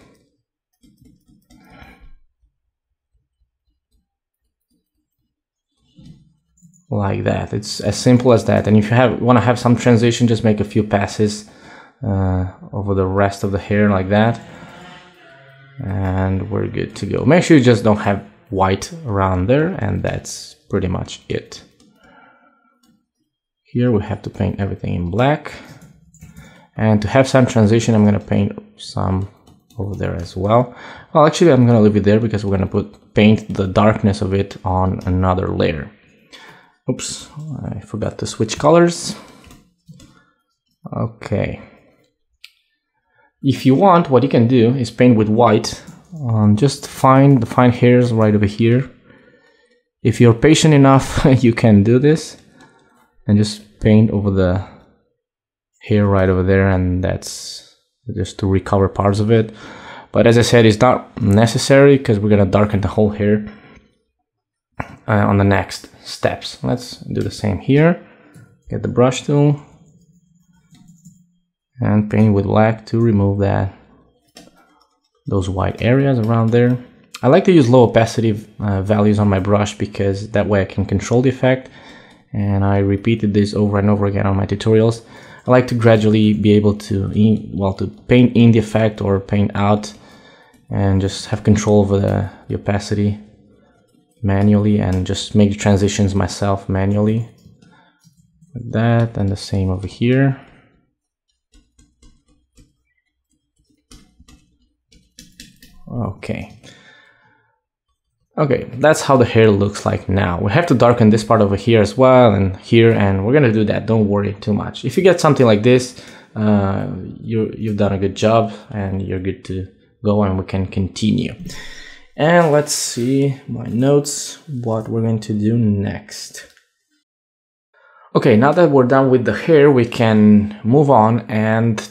Like that. It's as simple as that. And if you want to have some transition, just make a few passes over the rest of the hair like that, and we're good to go. Make sure you just don't have white around there, and that's pretty much it. Here we have to paint everything in black, and to have some transition, I'm going to paint some over there as well. Well, actually, I'm going to leave it there because we're going to put paint the darkness of it on another layer. Oops, I forgot to switch colors. Okay. If you want, what you can do is paint with white. Just find the fine hairs right over here. If you're patient enough, you can do this. And just paint over the hair right over there, and that's just to recover parts of it. But as I said, it's not necessary because we're gonna darken the whole hair on the next steps. Let's do the same here. Get the brush tool and paint with black to remove those white areas around there. I like to use low opacity values on my brush because that way I can control the effect, and I repeated this over and over again on my tutorials. I like to gradually be able to paint in the effect or paint out and just have control over the opacity manually and just make the transitions myself manually. Like that, and the same over here. Okay, that's how the hair looks like now. We have to darken this part over here as well, and here, and we're gonna do that. Don't worry too much. If you get something like this, you've done a good job and you're good to go, and we can continue. And let's see my notes, what we're going to do next. Okay, now that we're done with the hair, we can move on and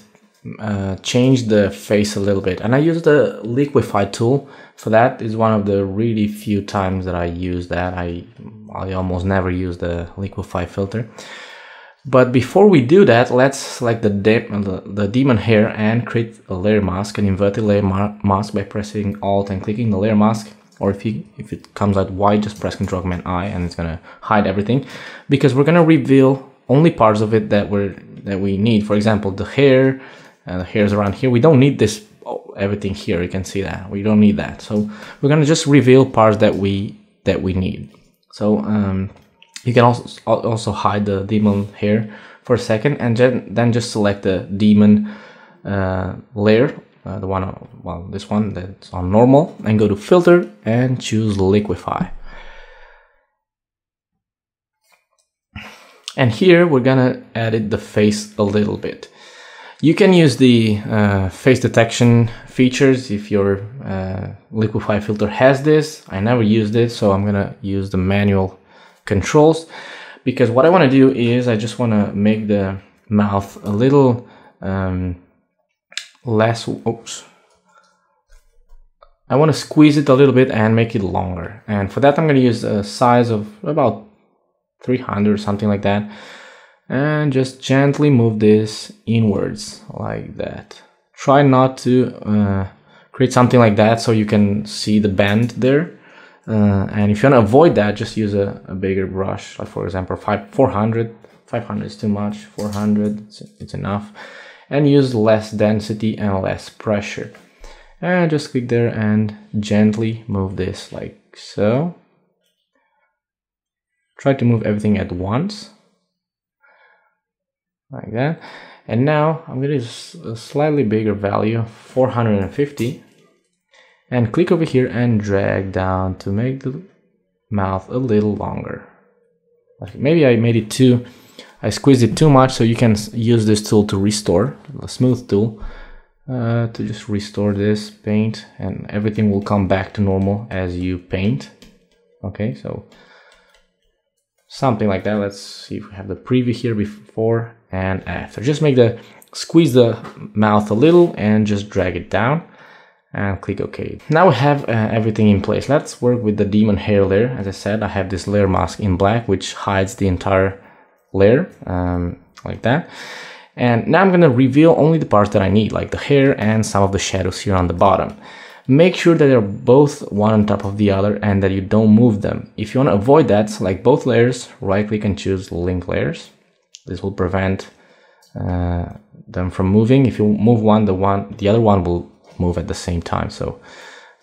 change the face a little bit. And I use the Liquify tool for that. It's one of the really few times that I use that. I almost never use the Liquify filter. But before we do that, let's select the Daemon hair and create a layer mask, an inverted layer mask by pressing Alt and clicking the layer mask. Or if it comes out white, just press Ctrl+I and it's gonna hide everything, because we're gonna reveal only parts of it that we need. For example, the hair. The hairs around here, we don't need this, everything here, you can see that we don't need that. So we're gonna just reveal parts that we need. So you can also hide the Daemon hair for a second, and then just select the Daemon layer, this one that's on normal, and go to filter and choose Liquify. And here we're gonna edit the face a little bit. You can use the face detection features if your Liquify filter has this. I never used it, so I'm gonna use the manual controls, because what I want to do is I just want to make the mouth a little less. Oops. I want to squeeze it a little bit and make it longer, and for that I'm going to use a size of about 300 or something like that. And just gently move this inwards like that. Try not to create something like that so you can see the bend there. And if you want to avoid that, just use a bigger brush. Like for example, 500 is too much, 400 it's enough. And use less density and less pressure. And just click there and gently move this like so. Try to move everything at once. Like that. And now I'm going to use a slightly bigger value, 450, and click over here and drag down to make the mouth a little longer. Maybe I made it I squeezed it too much, so you can use this tool to restore, the smooth tool, to just restore this paint, and everything will come back to normal as you paint. Okay, so something like that. Let's see if we have the preview here before and after. Just squeeze the mouth a little and just drag it down and click OK. Now we have everything in place. Let's work with the Daemon hair layer. As I said, I have this layer mask in black, which hides the entire layer like that. And now I'm going to reveal only the parts that I need, like the hair and some of the shadows here on the bottom. Make sure that they're both one on top of the other and that you don't move them. If you want to avoid that, select both layers, right click and choose link layers. This will prevent them from moving. If you move one, the other one will move at the same time. So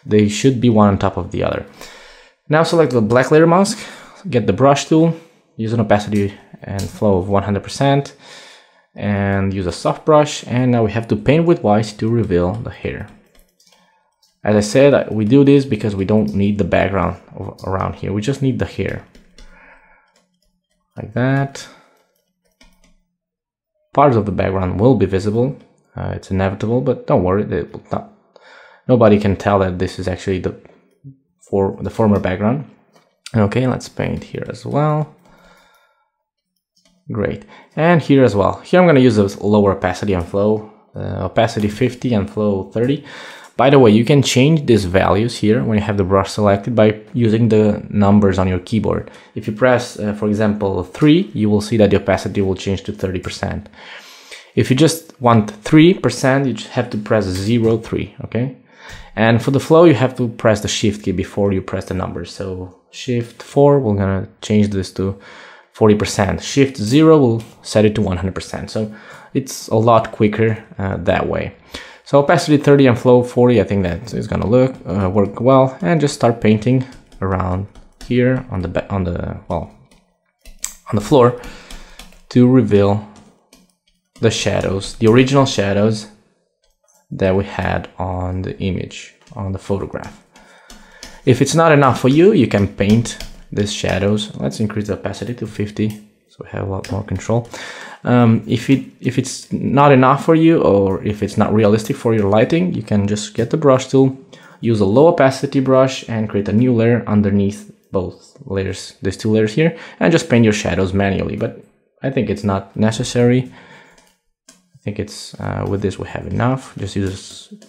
they should be one on top of the other. Now select the black layer mask, get the brush tool, use an opacity and flow of 100%, and use a soft brush. And now we have to paint with white to reveal the hair. As I said, we do this because we don't need the background around here. We just need the hair. Like that. Parts of the background will be visible. It's inevitable, but don't worry. Nobody can tell that this is actually the former background. Okay, let's paint here as well. Great. And here as well. Here I'm going to use a lower opacity and flow. Opacity 50 and flow 30. By the way, you can change these values here when you have the brush selected by using the numbers on your keyboard. If you press, for example, 3, you will see that the opacity will change to 30%. If you just want 3%, you just have to press 0, 3, okay? And for the flow, you have to press the Shift key before you press the numbers. So Shift 4, we're gonna change this to 40%. Shift 0 will set it to 100%. So it's a lot quicker that way. So opacity 30 and flow 40, I think that is gonna work well. And just start painting around here on the floor to reveal the shadows, the original shadows that we had on the image, on the photograph. If it's not enough for you, you can paint these shadows. Let's increase the opacity to 50, so we have a lot more control. If it's not enough for you, or if it's not realistic for your lighting, you can just get the brush tool, use a low opacity brush, and create a new layer underneath both layers, these two layers here, and just paint your shadows manually. But I think it's not necessary. I think it's with this we have enough. Just use a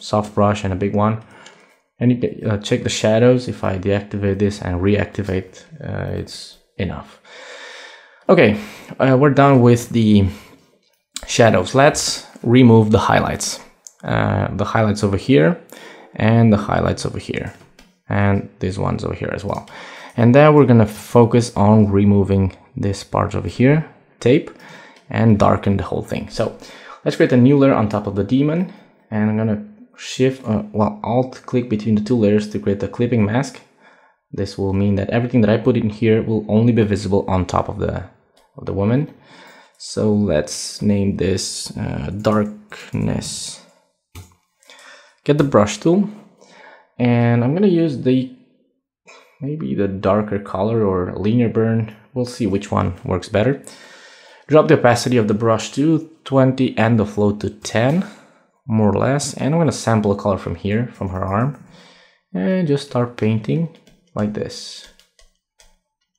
soft brush and a big one. And you can check the shadows. If I deactivate this and reactivate, it's enough. Okay, we're done with the shadows. Let's remove the highlights. The highlights over here and the highlights over here. And these ones over here as well. And then we're gonna focus on removing this part over here, tape, and darken the whole thing. So let's create a new layer on top of the Daemon. And I'm gonna Alt click between the two layers to create a clipping mask. This will mean that everything that I put in here will only be visible on top of the woman. So let's name this darkness. Get the brush tool, and I'm gonna use maybe the darker color or linear burn. We'll see which one works better. Drop the opacity of the brush to 20 and the flow to 10. More or less, and I'm going to sample a color from here, from her arm, and just start painting like this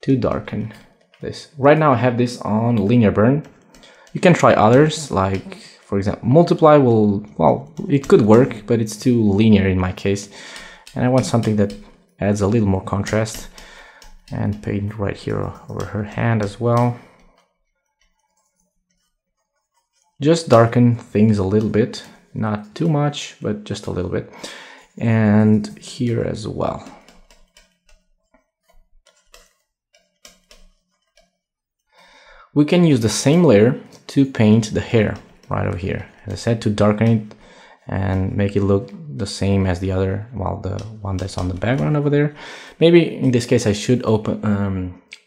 to darken this. Right now I have this on linear burn. You can try others, like for example multiply it could work, but it's too linear in my case, and I want something that adds a little more contrast. And paint right here over her hand as well. Just darken things a little bit. Not too much, but just a little bit. And here as well. We can use the same layer to paint the hair right over here. As I said, to darken it and make it look the same as the other, the one that's on the background over there. Maybe in this case I should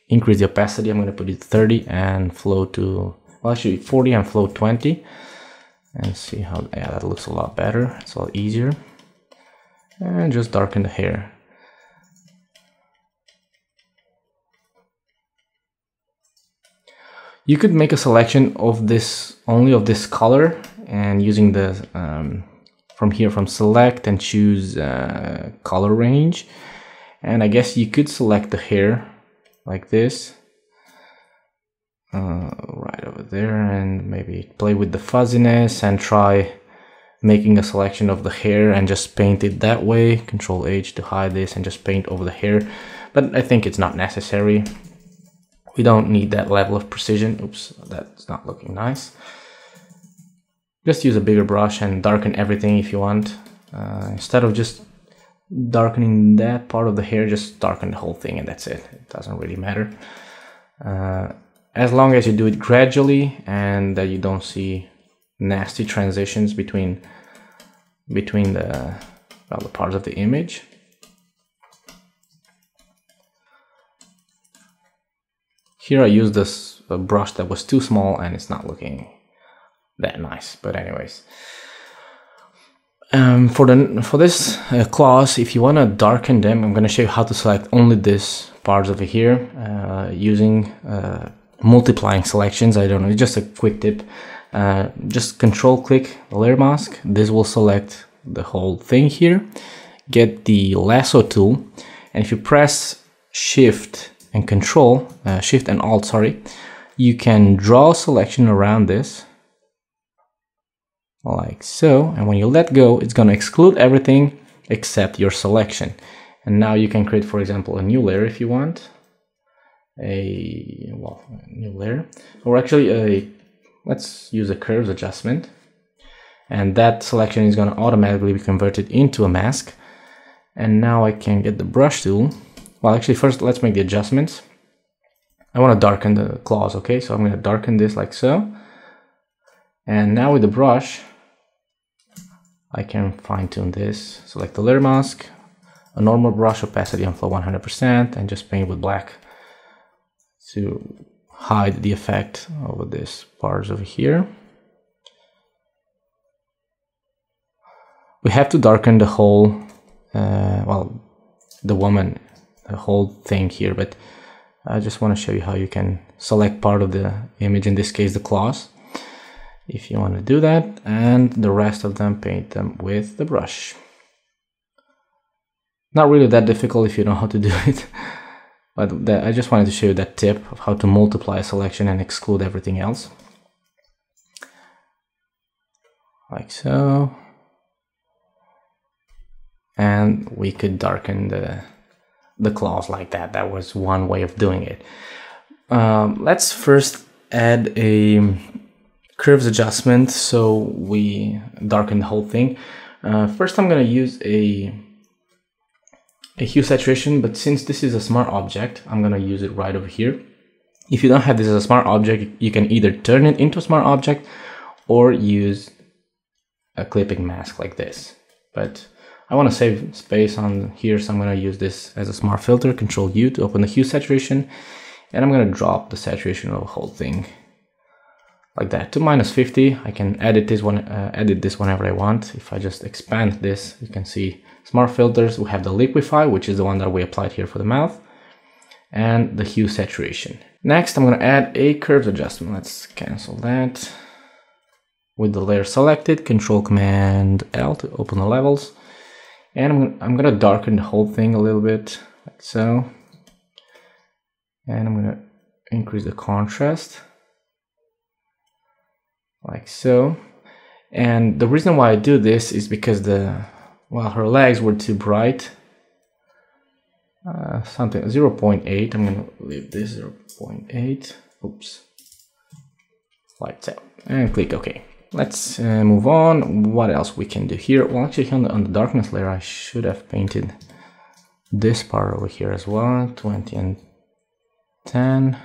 increase the opacity. I'm going to put it 30 and flow to, actually 40 and flow 20. And see how, that looks a lot better. It's a lot easier. And just darken the hair. You could make a selection of this, only of this color, and using the from select and choose color range. And I guess you could select the hair like this. Right over there, and maybe play with the fuzziness and try making a selection of the hair and just paint it that way. Control H to hide this and just paint over the hair, but I think it's not necessary. We don't need that level of precision. Oops, that's not looking nice. Just use a bigger brush and darken everything if you want. Instead of just darkening that part of the hair, just darken the whole thing and that's it. It doesn't really matter. As long as you do it gradually and that you don't see nasty transitions between the parts of the image. Here I used this brush that was too small and it's not looking that nice, but anyways. For this class, if you want to darken them, I'm going to show you how to select only this parts over here using multiplying selections. I don't know, it's just a quick tip. Just control click layer mask. This will select the whole thing here. Get the lasso tool, and if you press shift and control, shift and alt, sorry, you can draw a selection around this like so, and when you let go, it's going to exclude everything except your selection. And now you can create, for example, a new layer if you want. A new layer, or actually let's use a curves adjustment, and that selection is going to automatically be converted into a mask. And now I can get the brush tool. Well, actually first let's make the adjustments. I want to darken the claws, okay, so I'm going to darken this like so. And now with the brush I can fine-tune this. Select the layer mask, a normal brush, opacity and flow 100%, and just paint with black to hide the effect of this parts over here. We have to darken the whole, well, the woman, the whole thing here, but I just want to show you how you can select part of the image, in this case the claws, if you want to do that, and the rest of them paint them with the brush. Not really that difficult if you know how to do it. But I just wanted to show you that tip of how to multiply a selection and exclude everything else. Like so. And we could darken the claws like that. That was one way of doing it. Let's first add a curves adjustment so we darken the whole thing. First I'm going to use a hue saturation, but since this is a smart object, I'm going to use it right over here. If you don't have this as a smart object, you can either turn it into a smart object or use a clipping mask like this. But I want to save space on here, so I'm going to use this as a smart filter, Control U to open the hue saturation, and I'm going to drop the saturation of the whole thing like that to -50. I can edit this one, edit this whenever I want. If I just expand this, you can see smart filters. We have the Liquify, which is the one that we applied here for the mouth, and the hue saturation. Next, I'm going to add a curves adjustment. Let's cancel that. With the layer selected, Control Command L to open the levels, and I'm going to darken the whole thing a little bit, like so. And I'm going to increase the contrast, like so. And the reason why I do this is because her legs were too bright. Something 0.8. I'm gonna leave this 0.8. Oops. Like so. And click OK. Let's move on. What else we can do here? Well, actually on the darkness layer, I should have painted this part over here as well. 20 and 10.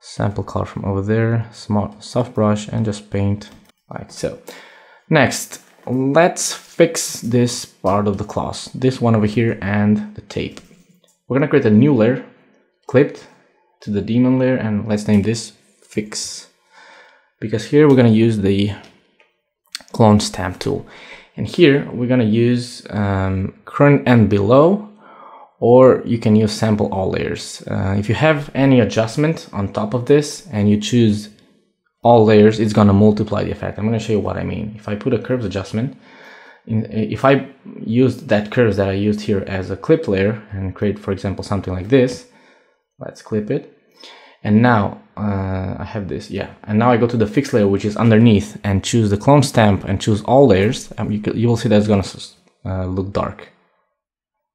Sample color from over there, smart soft brush, and just paint like so. Next, let's fix this part of the claws, this one over here and the tape. We're gonna create a new layer, clipped to the Daemon layer, and let's name this Fix, because here we're gonna use the clone stamp tool, and here we're gonna use current and below, or you can use sample all layers. If you have any adjustment on top of this and you choose all layers, it's gonna multiply the effect. I'm gonna show you what I mean. If I put a curves adjustment, if I use that curves that I used here as a clip layer and create, for example, something like this, let's clip it. And now I have this, yeah. And now I go to the fix layer, which is underneath, and choose the clone stamp and choose all layers. You will see that it's gonna look dark.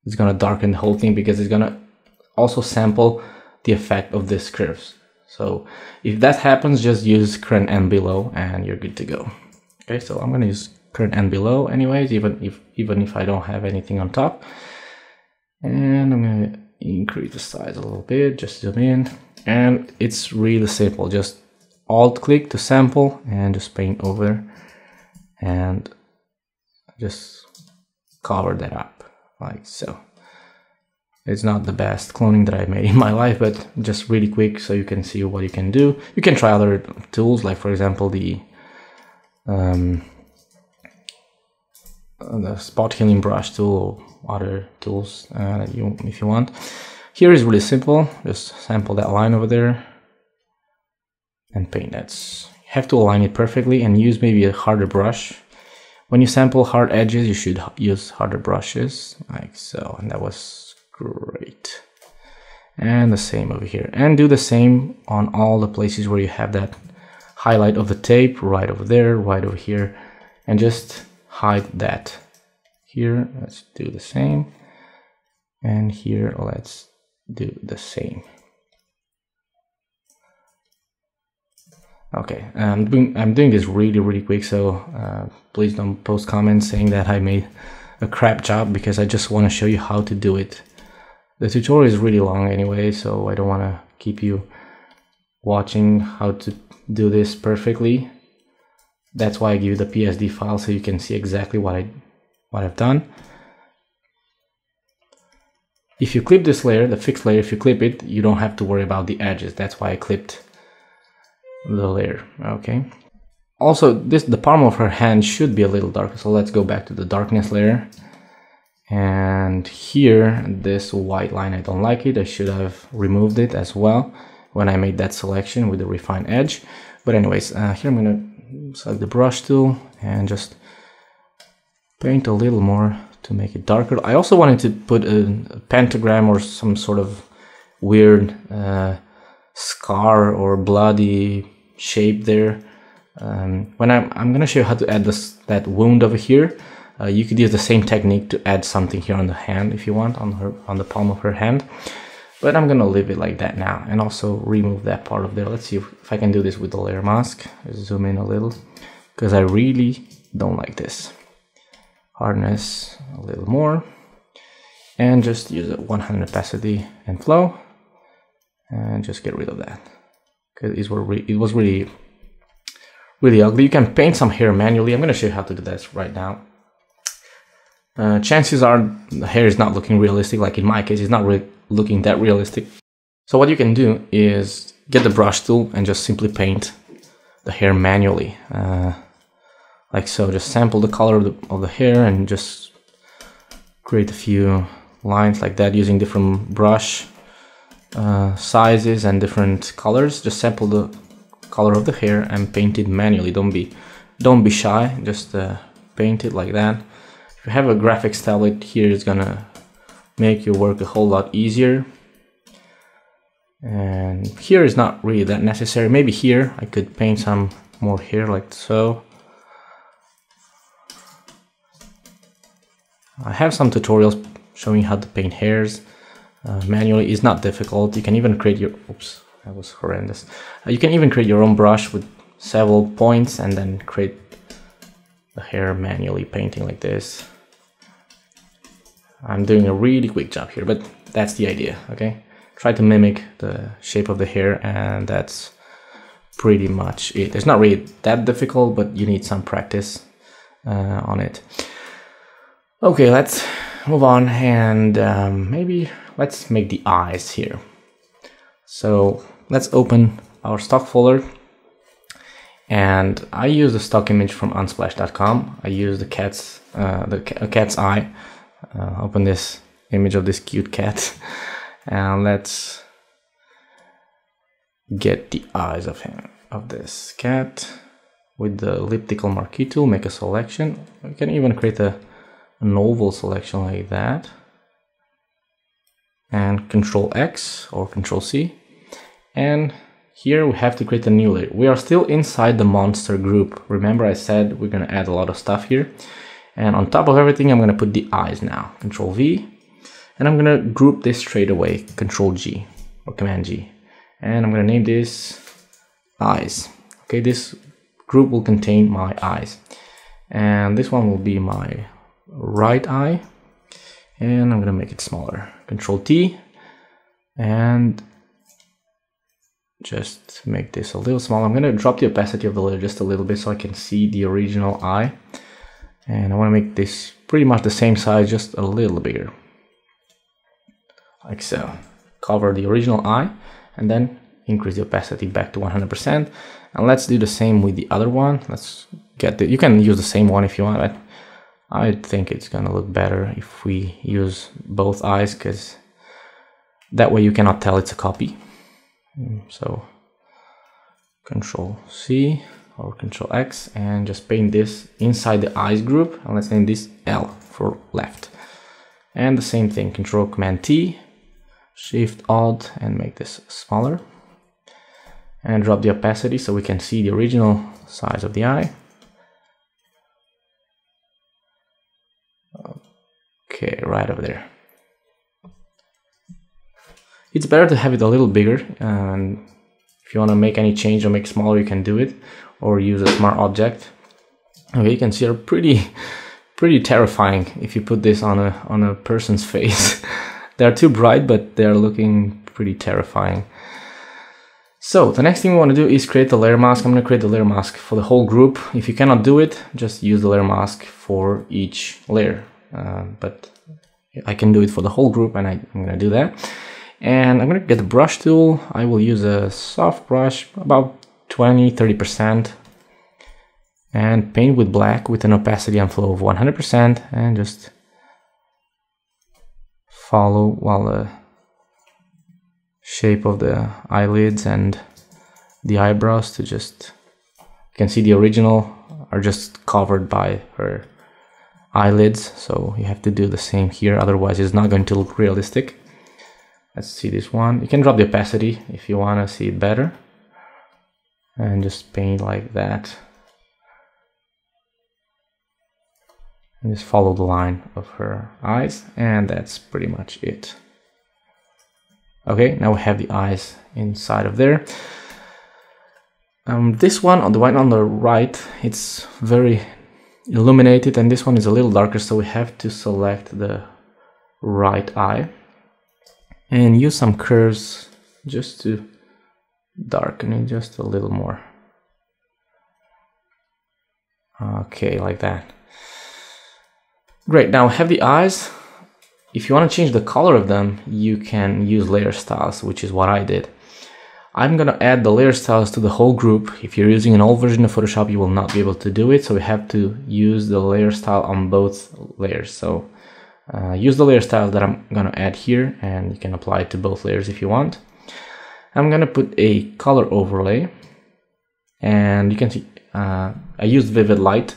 It's gonna darken the whole thing because it's gonna also sample the effect of this curves. So if that happens, just use current and below and you're good to go. Okay, so I'm gonna use current and below anyways, even if I don't have anything on top. And I'm gonna increase the size a little bit, just zoom in. And it's really simple, just alt click to sample and just paint over and just cover that up. Like so. It's not the best cloning that I made in my life, but just really quick so you can see what you can do. You can try other tools, like for example the the spot healing brush tool or other tools if you want. Here is really simple. Just sample that line over there and paint that. You have to align it perfectly and use maybe a harder brush. When you sample hard edges, you should use harder brushes, like so. And that was great. And the same over here. And do the same on all the places where you have that highlight of the tape, right over there, right over here. And just hide that. Here, let's do the same. And here, let's do the same. Okay, I'm doing this really quick, so please don't post comments saying that I made a crap job, because I just want to show you how to do it. The tutorial is really long anyway, so I don't want to keep you watching how to do this perfectly. That's why I give you the PSD file, so you can see exactly what I've done. If you clip this layer, the fixed layer, if you clip it, you don't have to worry about the edges. That's why I clipped the layer. Okay. Also, the palm of her hand should be a little darker, so let's go back to the darkness layer. And here, this white line, I don't like it. I should have removed it as well when I made that selection with the refine edge. But anyways, here I'm gonna select the brush tool and just paint a little more to make it darker. I also wanted to put a pentagram or some sort of weird scar or bloody shape there. When I'm gonna show you how to add that wound over here. You could use the same technique to add something here on the hand if you want, on the palm of her hand. But I'm gonna leave it like that now, and also remove that part of there. Let's see if I can do this with the layer mask. Zoom in a little, because I really don't like this. Hardness a little more, and just use a 100 opacity and flow, and just get rid of that, because it was really ugly. You can paint some hair manually. I'm gonna show you how to do this right now. Chances are the hair is not looking realistic, like in my case, it's not really looking that realistic. So what you can do is get the brush tool and just simply paint the hair manually. Like so, just sample the color of the hair and just create a few lines like that using different brush sizes and different colors. Just sample the color of the hair and paint it manually. Don't be shy, just paint it like that. If you have a graphics tablet, here is gonna make your work a whole lot easier. And here is not really that necessary. Maybe here I could paint some more hair like so. I have some tutorials showing how to paint hairs manually. It's not difficult. You can even create your, oops, that was horrendous. You can even create your own brush with several points and then create the hair manually painting like this. I'm doing a really quick job here, but that's the idea, okay? Try to mimic the shape of the hair, and that's pretty much it. It's not really that difficult, but you need some practice on it. Okay, let's move on, and maybe let's make the eyes here. So let's open our stock folder, and I use the stock image from unsplash.com. I use the cat's eye. Open this image of this cute cat, and let's get the eyes of this cat with the elliptical marquee tool. Make a selection. You can even create an oval selection like that, and Control X or Control C, and here we have to create a new layer. We are still inside the monster group. Remember I said we're gonna add a lot of stuff here. And on top of everything, I'm gonna put the eyes now. Control V, and I'm gonna group this straight away. Control G or Command G, and I'm gonna name this eyes. Okay, this group will contain my eyes, and this one will be my right eye, and I'm gonna make it smaller. Control T, and just make this a little smaller. I'm gonna drop the opacity of the layer just a little bit so I can see the original eye. And I want to make this pretty much the same size, just a little bigger. Like so. Cover the original eye, and then increase the opacity back to 100%. And let's do the same with the other one. Let's get you can use the same one if you want, but I think it's gonna look better if we use both eyes, because that way you cannot tell it's a copy. So Control C or Control X and just paint this inside the eyes group, and let's name this L for left. And the same thing, Control Command T, Shift Alt, and make this smaller. And drop the opacity so we can see the original size of the eye. Okay, right over there. It's better to have it a little bigger, and if you want to make any change or make smaller, you can do it, or use a smart object. Okay, you can see they're pretty terrifying if you put this on a person's face. They're too bright, but they're looking pretty terrifying. So the next thing we want to do is create a layer mask. I'm going to create the layer mask for the whole group. If you cannot do it, just use the layer mask for each layer. But I can do it for the whole group, and I'm going to do that. And I'm going to get the brush tool. I will use a soft brush, about 20-30%, and paint with black with an opacity and flow of 100%, and just follow while the shape of the eyelids and the eyebrows to just, you can see the original are just covered by her eyelids, so you have to do the same here, otherwise it's not going to look realistic. Let's see this one. You can drop the opacity if you want to see it better, and just paint like that, and just follow the line of her eyes, and that's pretty much it. Okay, now we have the eyes inside of there. This one, on the one on the right, it's very illuminated, and this one is a little darker, so we have to select the right eye and use some curves just to darken it just a little more. Okay, like that. Great, now we have the eyes. If you want to change the color of them, you can use layer styles, which is what I did. I'm going to add the layer styles to the whole group. If you're using an old version of Photoshop, you will not be able to do it, so we have to use the layer style on both layers. So use the layer style that I'm going to add here, and you can apply it to both layers if you want. I'm going to put a color overlay, and you can see I used vivid light,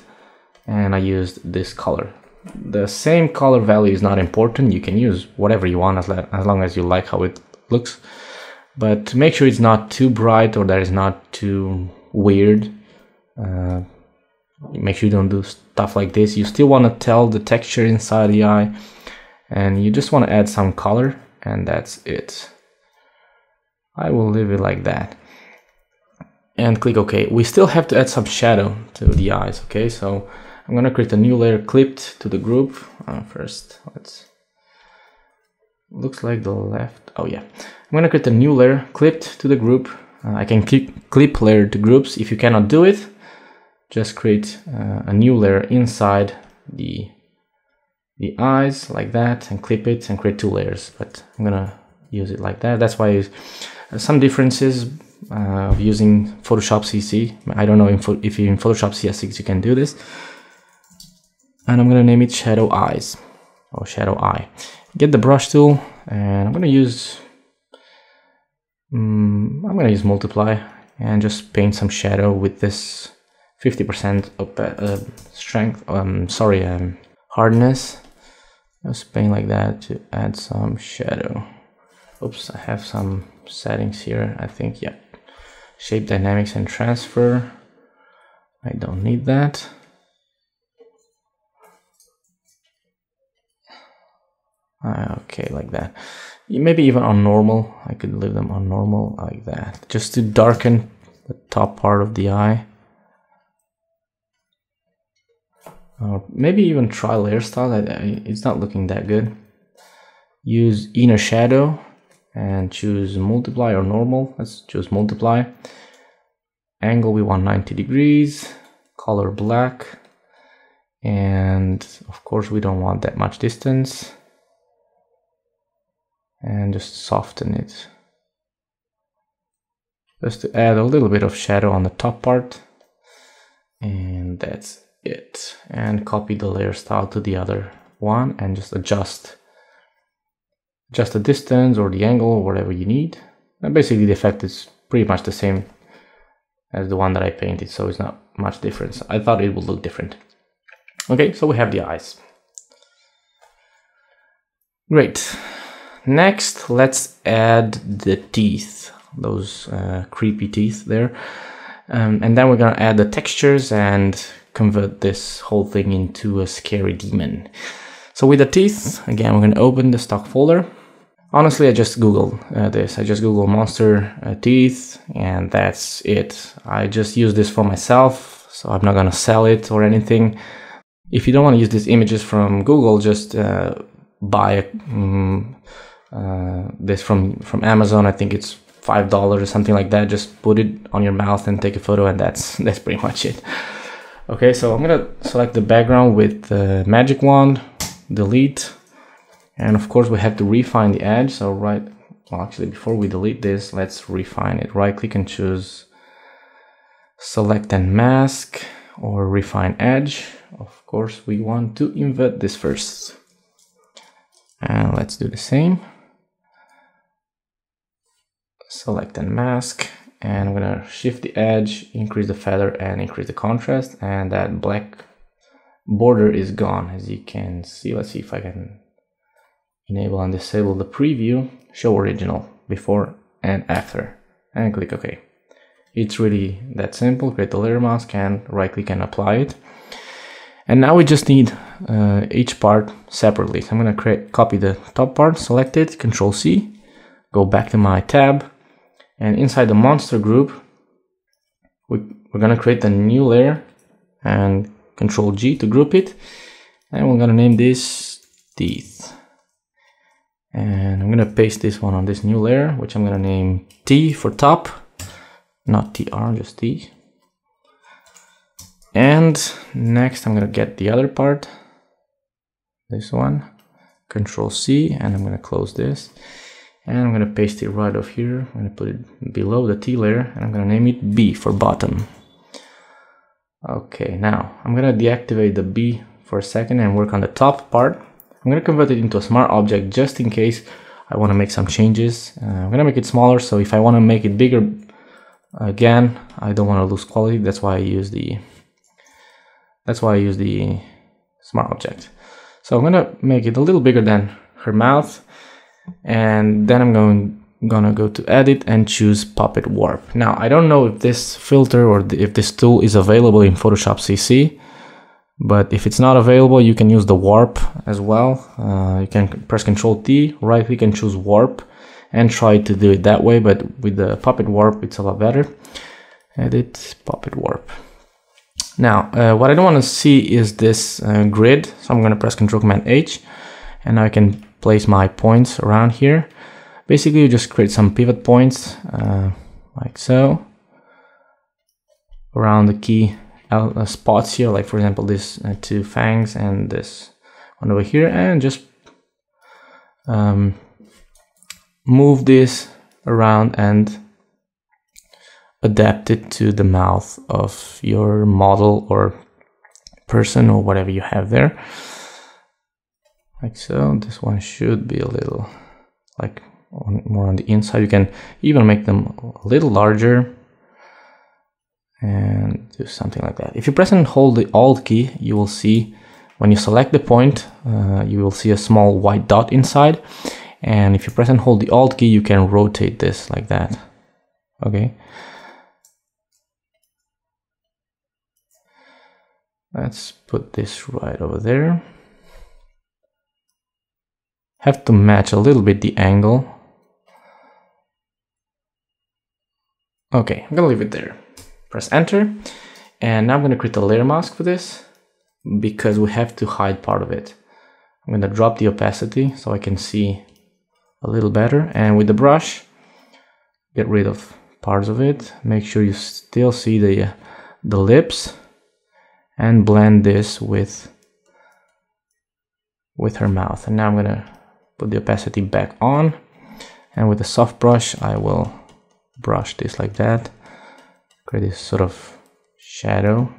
and I used this color. The same color value is not important. You can use whatever you want as long as you like how it looks, but make sure it's not too bright or that it's not too weird. Make sure you don't do stuff like this. You still want to tell the texture inside the eye, and you just want to add some color, and that's it. I will leave it like that and click OK. We still have to add some shadow to the eyes. Okay, so I'm gonna create a new layer clipped to the group. First, looks like the left. Oh yeah, I'm gonna create a new layer clipped to the group. I can clip layer to groups. If you cannot do it, just create a new layer inside the eyes like that, and clip it and create two layers. But I'm gonna use it like that. That's why some differences of using Photoshop CC. I don't know if you're in Photoshop CS6 you can do this. And I'm gonna name it Shadow Eyes or Shadow Eye. Get the brush tool, and I'm gonna use multiply and just paint some shadow with this 50% strength. Hardness. Just paint like that to add some shadow. Oops, I have some settings here. I think, yeah. Shape dynamics and transfer. I don't need that. Okay, like that. Maybe even on normal. I could leave them on normal like that, just to darken the top part of the eye. Or maybe even try layer style. It's not looking that good. Use inner shadow and choose multiply or normal. Let's choose multiply. Angle we want 90 degrees. Color black. And of course we don't want that much distance. And just soften it. Just to add a little bit of shadow on the top part. And that's it. And copy the layer style to the other one and just adjust the distance or the angle or whatever you need. And basically the effect is pretty much the same as the one that I painted, so it's not much difference. I thought it would look different. Okay, so we have the eyes. Great. Next, let's add the teeth, those creepy teeth there. And then we're gonna add the textures and convert this whole thing into a scary demon. So with the teeth, again, we're gonna open the stock folder. Honestly, I just Googled this. I just Googled monster teeth, and that's it. I just use this for myself, so I'm not gonna sell it or anything. If you don't want to use these images from Google, just buy this from Amazon. I think it's $5 or something like that. Just put it on your mouth and take a photo, and that's pretty much it. Okay, so I'm gonna select the background with the magic wand, delete. And of course we have to refine the edge. So actually before we delete this, let's refine it. Right click and choose select and mask or refine edge. Of course we want to invert this first. And let's do the same. Select and mask. And I'm gonna shift the edge, increase the feather and increase the contrast. And that black border is gone, as you can see. Let's see if I can enable and disable the preview, show original, before and after, and click OK. It's really that simple. Create the layer mask and right click and apply it. And now we just need each part separately. So I'm going to copy the top part, select it, Control C, go back to my tab, and inside the monster group, we're going to create a new layer and Control G to group it. And we're going to name this teeth. And I'm going to paste this one on this new layer, which I'm going to name T for top, not TR, just T. And next I'm going to get the other part, this one, Control C, and I'm going to close this. And I'm going to paste it right over here. I'm going to put it below the T layer, and I'm going to name it B for bottom. Okay, now I'm going to deactivate the B for a second and work on the top part. I'm going to convert it into a smart object just in case I want to make some changes. I'm going to make it smaller, so if I want to make it bigger, again, I don't want to lose quality. That's why I use the smart object. So I'm going to make it a little bigger than her mouth, and then I'm gonna go to edit and choose puppet warp. Now I don't know if this filter or if this tool is available in Photoshop CC. But if it's not available, you can use the warp as well. You can press Ctrl T, right click and choose warp and try to do it that way. But with the puppet warp, it's a lot better. Edit puppet warp. Now, what I don't want to see is this grid. So I'm going to press Ctrl Command H, and now I can place my points around here. Basically, you just create some pivot points like so around the key spots here, like for example this two fangs and this one over here, and just move this around and adapt it to the mouth of your model or person or whatever you have there, like so. This one should be a little like more on the inside. You can even make them a little larger and do something like that. If you press and hold the Alt key, you will see when you select the point, you will see a small white dot inside. And if you press and hold the Alt key, you can rotate this like that. Okay. Let's put this right over there. Have to match a little bit the angle. Okay, I'm gonna leave it there. Press enter, and now I'm going to create a layer mask for this because we have to hide part of it. I'm going to drop the opacity so I can see a little better, and with the brush, get rid of parts of it. Make sure you still see the lips, and blend this with her mouth. And now I'm going to put the opacity back on, and with a soft brush, I will brush this like that. Create this sort of shadow.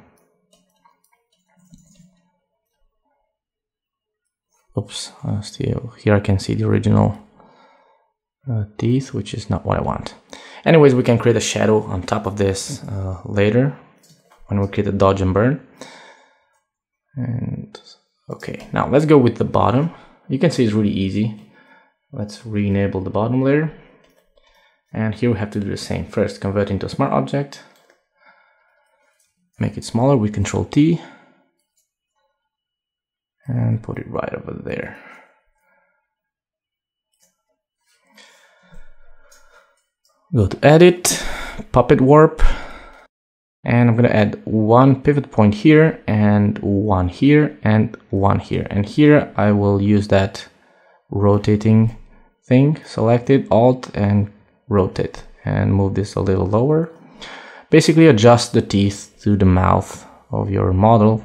Oops, still here I can see the original teeth, which is not what I want. Anyways, we can create a shadow on top of this later when we create a dodge and burn. And okay, now let's go with the bottom. You can see it's really easy. Let's re-enable the bottom layer. And here we have to do the same. First, convert into a smart object. Make it smaller with Control T. And put it right over there. Go to Edit, Puppet Warp. And I'm going to add one pivot point here, and one here, and one here. And here I will use that rotating thing. Select it, Alt, and rotate. And move this a little lower. Basically adjust the teeth to the mouth of your model.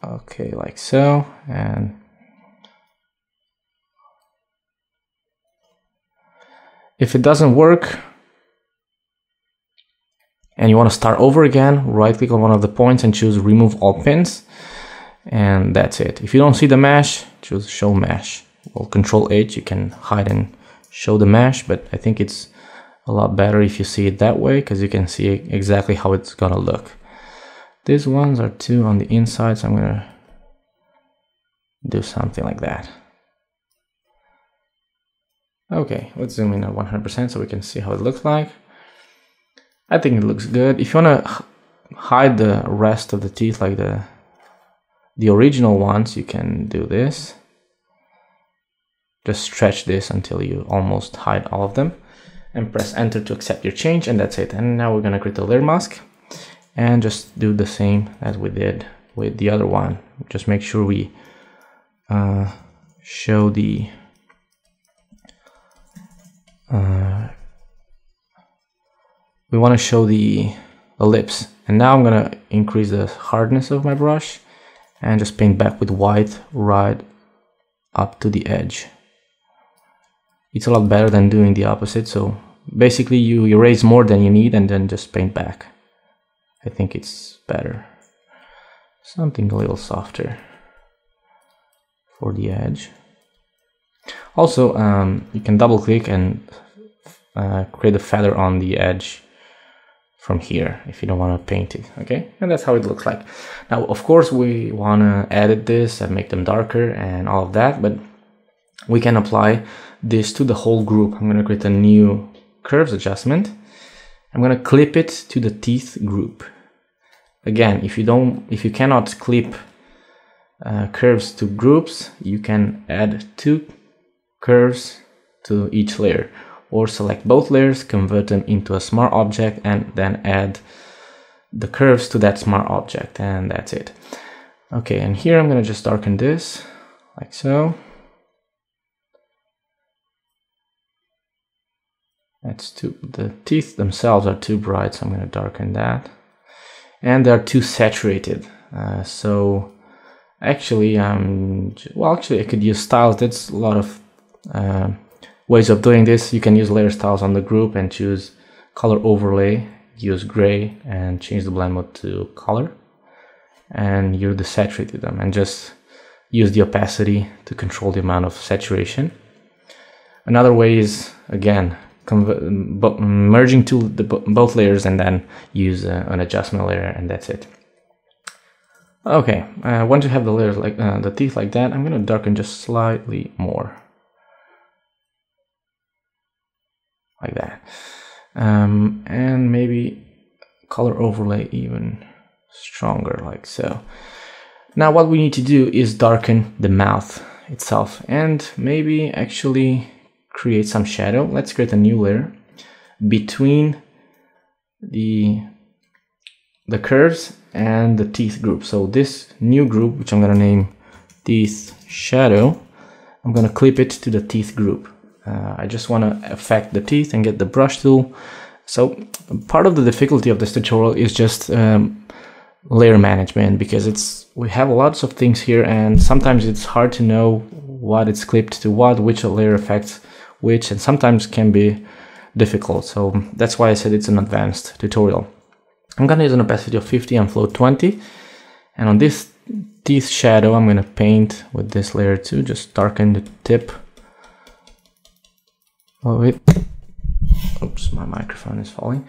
Okay, like so. And if it doesn't work and you want to start over again, right click on one of the points and choose Remove All Pins. And that's it. If you don't see the mesh, choose Show Mesh. Well, Control H, you can hide and show the mesh, but I think it's a lot better if you see it that way, because you can see exactly how it's gonna look. These ones are two on the inside, so I'm gonna do something like that. Okay, let's zoom in at 100% so we can see how it looks like. I think it looks good. If you want to hide the rest of the teeth like the original ones, you can do this. Just stretch this until you almost hide all of them. And press Enter to accept your change, and that's it. And now we're going to create a layer mask. And just do the same as we did with the other one. Just make sure we show the... we want to show the lips, and now I'm gonna increase the hardness of my brush and just paint back with white right up to the edge. It's a lot better than doing the opposite, so basically you erase more than you need and then just paint back. I think it's better. Something a little softer for the edge. Also, you can double click and create a feather on the edge from here if you don't want to paint it. Okay, and that's how it looks like. Now, of course, we want to edit this and make them darker and all of that, but we can apply this to the whole group. I'm going to create a new curves adjustment. I'm going to clip it to the teeth group. Again, if you cannot clip curves to groups, you can add two curves to each layer, or select both layers, convert them into a smart object, and then add the curves to that smart object, and that's it. Okay, and here I'm gonna just darken this like so. That's the teeth themselves are too bright, so I'm gonna darken that. And they're too saturated, so actually I could use styles. That's a lot of ways of doing this. You can use layer styles on the group and choose color overlay, use gray and change the blend mode to color, and you desaturated them, and just use the opacity to control the amount of saturation. Another way is, again, merging both layers and then use an adjustment layer, and that's it. Okay, once you have the layers like the teeth like that, I'm gonna darken just slightly more. Like that. And maybe color overlay even stronger, like so. Now what we need to do is darken the mouth itself, and maybe actually create some shadow. Let's create a new layer between the curves and the teeth group. So this new group, which I'm gonna name Teeth Shadow, I'm gonna clip it to the teeth group. I just want to affect the teeth and get the brush tool. So part of the difficulty of this tutorial is just layer management, because we have lots of things here, and sometimes it's hard to know what it's clipped to what, which layer affects which, and sometimes can be difficult. So that's why I said it's an advanced tutorial. I'm gonna use an opacity of 50 and float 20, And on this teeth shadow, I'm going to paint with this layer too, just darken the tip of it. Oops, my microphone is falling.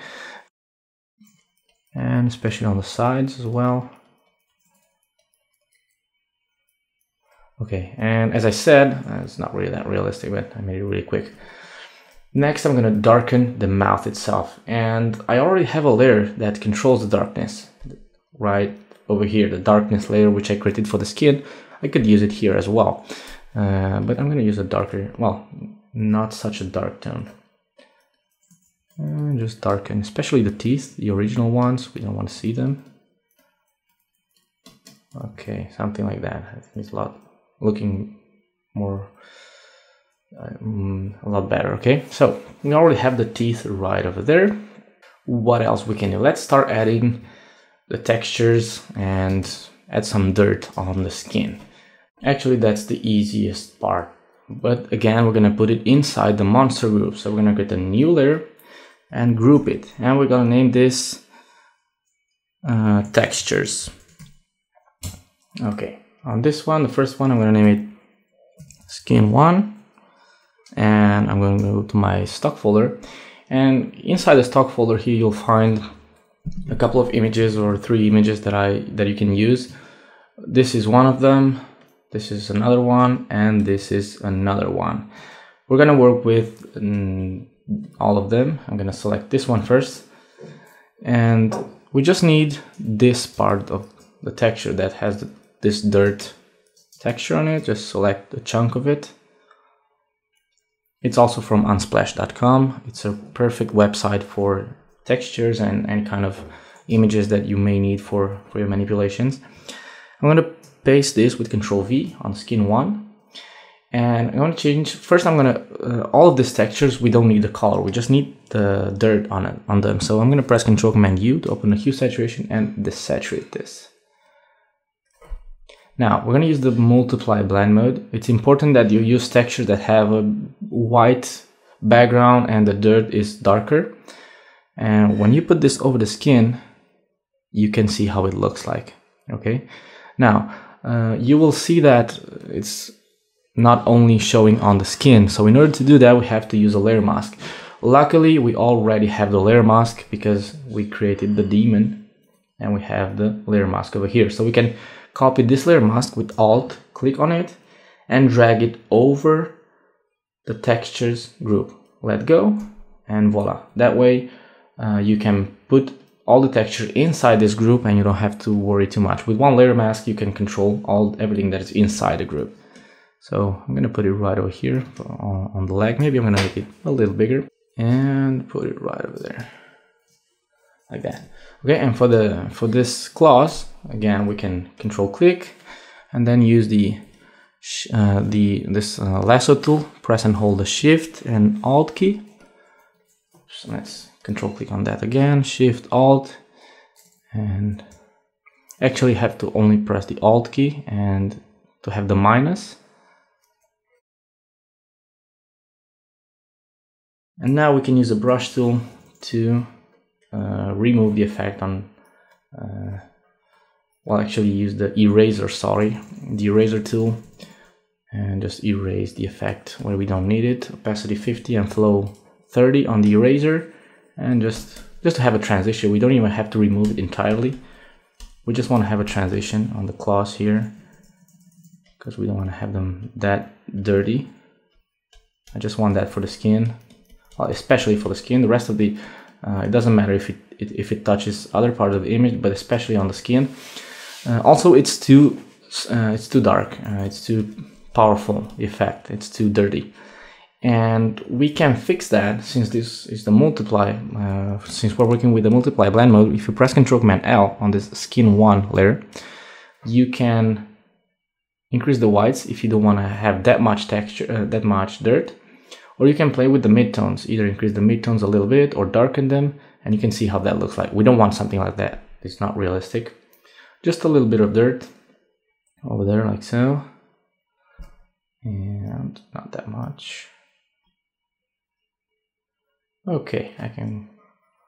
And especially on the sides as well. Okay, and as I said, it's not really that realistic, but I made it really quick. Next, I'm going to darken the mouth itself. And I already have a layer that controls the darkness right over here, the darkness layer, which I created for the skin. I could use it here as well. But I'm going to use a darker, well, not such a dark tone. And just darken, especially the teeth, the original ones. We don't want to see them. Okay, something like that. I think it's looking more, a lot better. Okay, so we already have the teeth right over there. What else we can do? Let's start adding the textures and add some dirt on the skin. Actually, that's the easiest part. But again, we're going to put it inside the monster group. So we're going to get a new layer and group it. And we're going to name this textures. Okay, on this one, the first one, I'm going to name it skin 1. And I'm going to go to my stock folder. And inside the stock folder here, you'll find a couple of images or 3 images that you can use. This is one of them. This is another one, and this is another one. We're going to work with all of them. I'm going to select this one first, and we just need this part of the texture that has this dirt texture on it. Just select a chunk of it. It's also from unsplash.com. It's a perfect website for textures and any kind of images that you may need for your manipulations. I'm going to paste this with Ctrl V on skin 1, and I'm going to change. First, I'm going to all of these textures, we don't need the color, we just need the dirt on them. So I'm going to press Ctrl Command U to open the hue saturation and desaturate this. Now we're going to use the multiply blend mode. It's important that you use textures that have a white background and the dirt is darker. And when you put this over the skin, you can see how it looks like. Okay. Now you will see that it's not only showing on the skin. So in order to do that, we have to use a layer mask. Luckily, we already have the layer mask because we created the Daemon and we have the layer mask over here. So we can copy this layer mask with Alt, click on it and drag it over the textures group. Let go and voila. That way you can put all the texture inside this group and you don't have to worry too much. With one layer mask, you can control everything that is inside the group. So I'm gonna put it right over here on the leg. Maybe I'm gonna make it a little bigger and put it right over there, like that. Okay, and for this clause, again, we can Control click and then use this lasso tool. Press and hold the Shift and Alt key. So let's Control click on that again, Shift Alt, and actually have to only press the Alt key and to have the minus. And now we can use the brush tool to remove the effect on, well, actually use the eraser, the eraser tool, and just erase the effect where we don't need it. Opacity 50 and flow 30 on the eraser, and just to have a transition. We don't even have to remove it entirely. We just want to have a transition on the claws here because we don't want to have them that dirty. I just want that for the skin. Well, especially for the skin. The rest of the it doesn't matter if it touches other parts of the image, but especially on the skin. Also, it's too dark. It's too powerful. The effect. It's too dirty, and we can fix that since this is the multiply. Since we're working with the multiply blend mode, if you press Ctrl Command L on this skin 1 layer, you can increase the whites if you don't want to have that much texture, that much dirt. Or you can play with the midtones, either increase the midtones a little bit or darken them, and you can see how that looks like. We don't want something like that. It's not realistic. Just a little bit of dirt over there, like so. And not that much. Okay, I can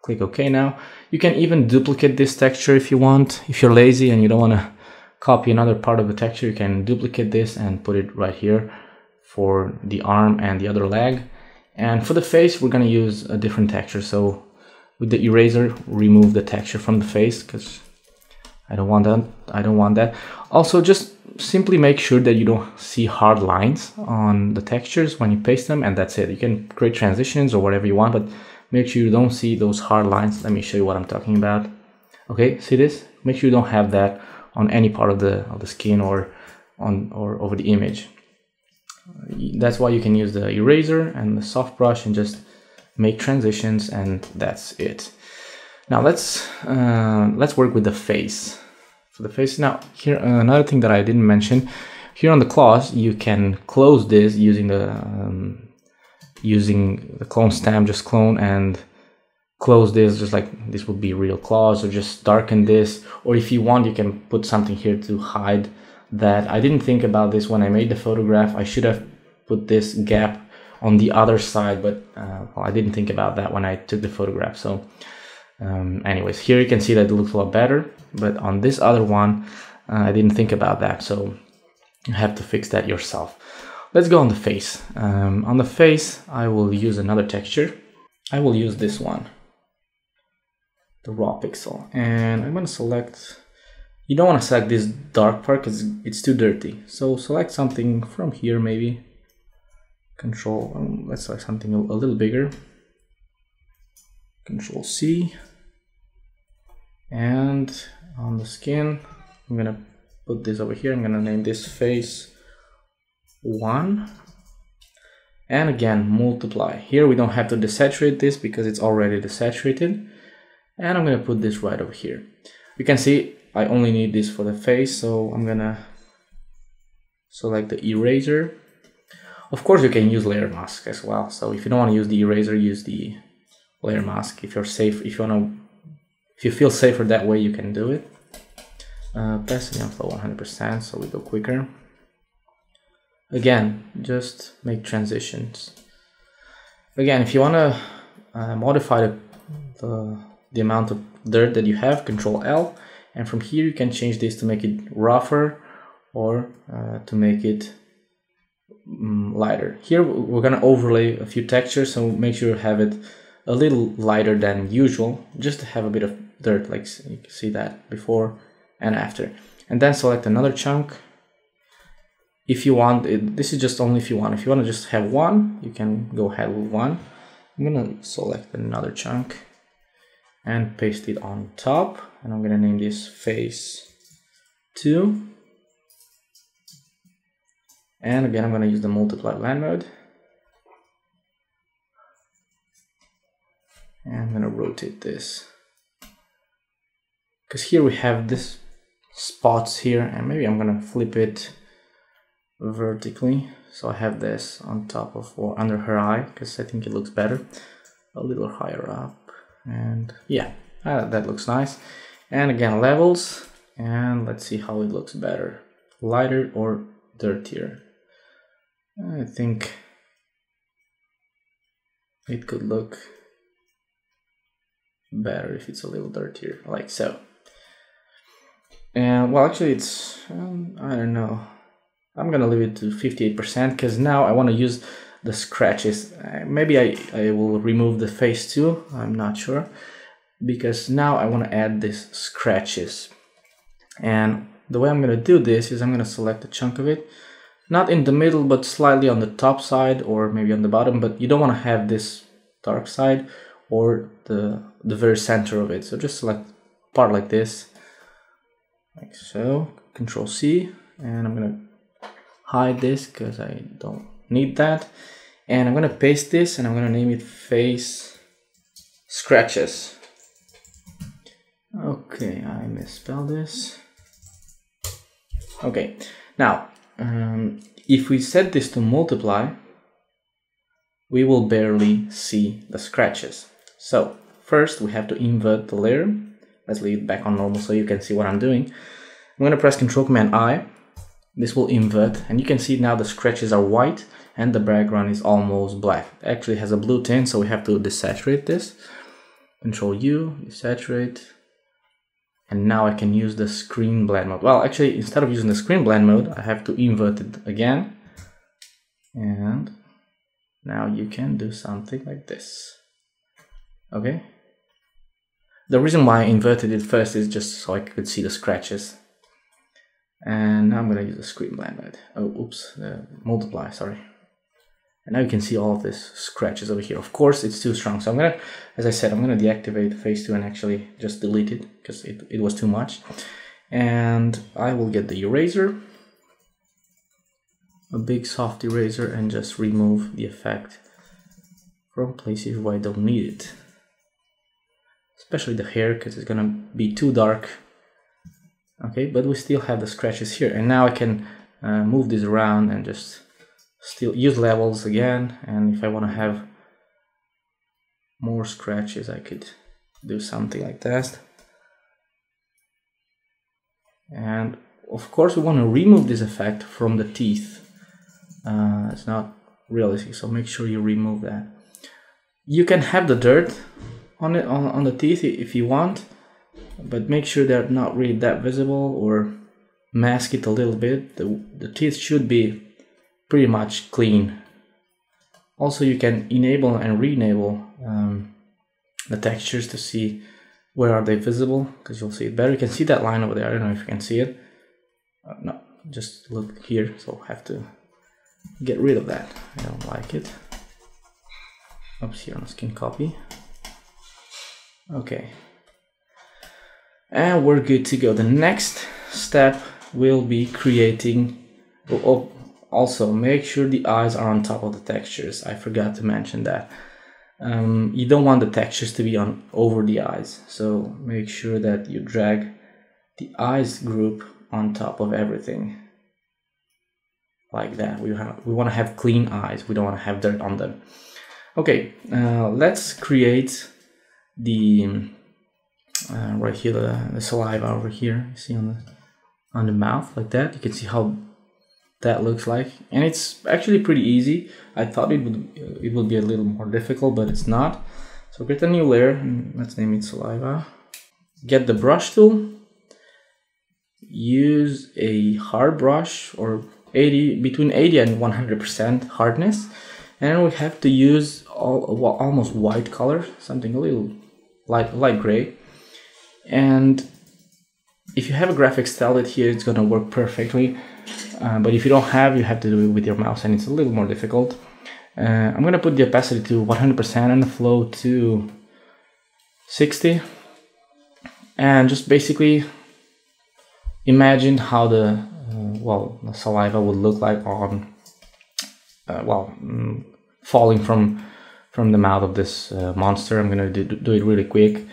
click OK now. You can even duplicate this texture if you want. If you're lazy and you don't want to copy another part of the texture, you can duplicate this and put it right here for the arm and the other leg. And for the face, we're going to use a different texture. So with the eraser, remove the texture from the face because I don't want that. I don't want that. Also, just simply make sure that you don't see hard lines on the textures when you paste them, and that's it. You can create transitions or whatever you want, but make sure you don't see those hard lines. Let me show you what I'm talking about. Okay, see this? Make sure you don't have that on any part of the skin or over the image. That's why you can use the eraser and the soft brush and just make transitions, and that's it. Now let's work with the face. For the face, now here another thing that I didn't mention, here on the claws you can close this using the clone stamp. Just clone and close this, just like this would be real claws, or just darken this, or if you want you can put something here to hide that. I didn't think about this when I made the photograph. I should have put this gap on the other side, but well, I didn't think about that when I took the photograph. So anyways, here you can see that it looks a lot better, but on this other one I didn't think about that, so you have to fix that yourself. Let's go on the face. On the face I will use another texture. I will use this one, the raw pixel, and I'm going to select, you don't want to select this dark part because it's too dirty, so select something from here, maybe control, let's select something a little bigger, Control C, and on the skin I'm gonna put this over here. I'm gonna name this face 1, and again multiply. Here we don't have to desaturate this because it's already desaturated, and I'm gonna put this right over here. You can see I only need this for the face, so I'm gonna select the eraser. Of course you can use layer mask as well, so if you don't want to use the eraser, use the layer mask. If you're safe, if you feel safer that way, you can do it. Opacity on flow 100%, so we go quicker. Again, just make transitions. Again, if you want to modify the amount of dirt that you have, Control L, and from here you can change this to make it rougher or to make it lighter. Here we're going to overlay a few textures, so make sure you have it a little lighter than usual, just to have a bit of dirt, like you can see that before and after. And then select another chunk. If you want it, this is just only if you want. If you want to just have one, you can go ahead with one. I'm going to select another chunk and paste it on top, and I'm going to name this face 2. And again, I'm going to use the multiply blend mode. And I'm going to rotate this, because here we have this spots here, and maybe I'm going to flip it vertically, so I have this on top of or under her eye, because I think it looks better a little higher up. And yeah, that looks nice. And again, levels, and let's see how it looks better, lighter or dirtier. I think it could look better if it's a little dirtier, like so. And well, actually it's I don't know, I'm gonna leave it to 58%, because now I want to use the scratches. Maybe I will remove the face too, I'm not sure, because now I want to add these scratches. And the way I'm gonna do this is I'm gonna select a chunk of it, not in the middle but slightly on the top side or maybe on the bottom, but you don't want to have this dark side or the very center of it. So just select part like this, like so, Control C, and I'm gonna hide this because I don't need that. And I'm gonna paste this and I'm gonna name it face scratches. Okay, I misspelled this. Okay, now if we set this to multiply, we will barely see the scratches. So first we have to invert the layer. Let's leave it back on normal so you can see what I'm doing. I'm going to press Control Command I. This will invert, and you can see now the scratches are white and the background is almost black. It actually has a blue tint, so we have to desaturate this. Control U, desaturate, And now I can use the screen blend mode. Well, actually, instead of using the screen blend mode, I have to invert it again. And now you can do something like this. Okay. The reason why I inverted it first is just so I could see the scratches. And now I'm gonna use the screen blend mode. Oh, oops, multiply, sorry. And now you can see all of these scratches over here. Of course, it's too strong. So I'm gonna, as I said, I'm gonna deactivate phase 2 and actually just delete it because it was too much. And I will get the eraser, a big soft eraser, and just remove the effect from places where I don't need it. Especially the hair, because it's gonna be too dark. Okay, but we still have the scratches here. And now I can move this around and just still use levels again. And if I want to have more scratches, I could do something like that. And of course we want to remove this effect from the teeth. It's not realistic, so make sure you remove that. You can have the dirt on it on the teeth if you want, but make sure they're not really that visible, or mask it a little bit. The teeth should be pretty much clean. Also, you can enable and re-enable the textures to see where are they visible, because you'll see it better. You can see that line over there. I don't know if you can see it. No, just look here, so I have to get rid of that. I don't like it. Oops, here on the skin copy. Okay. And we're good to go. The next step will be creating... also, make sure the eyes are on top of the textures. I forgot to mention that. You don't want the textures to be over the eyes. So make sure that you drag the eyes group on top of everything. Like that. We want to have clean eyes. We don't want to have dirt on them. Okay, let's create the... right here, the saliva over here. You see on the mouth, like that. You can see how that looks like, and it's actually pretty easy. I thought it would be a little more difficult, but it's not. So create a new layer, and let's name it saliva. Get the brush tool. Use a hard brush, or between 80 and 100% hardness, and we have to use almost white color, something a little light gray. And if you have a graphics tablet here, it's gonna work perfectly. But if you don't have, you have to do it with your mouse, and it's a little more difficult. I'm gonna put the opacity to 100% and the flow to 60. And just basically imagine how the saliva would look like on, falling from the mouth of this monster. I'm gonna do it really quick.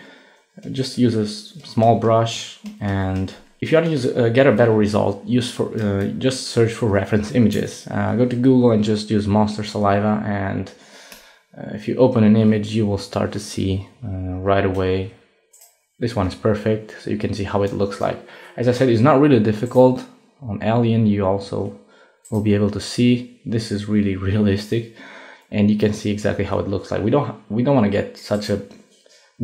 Just use a small brush, and if you want to get a better result, just search for reference images. Go to Google and just use monster saliva, and if you open an image, you will start to see right away. This one is perfect, so you can see how it looks like. As I said, it's not really difficult. On Alien, you also will be able to see. This is really realistic, and you can see exactly how it looks like. We don't want to get such a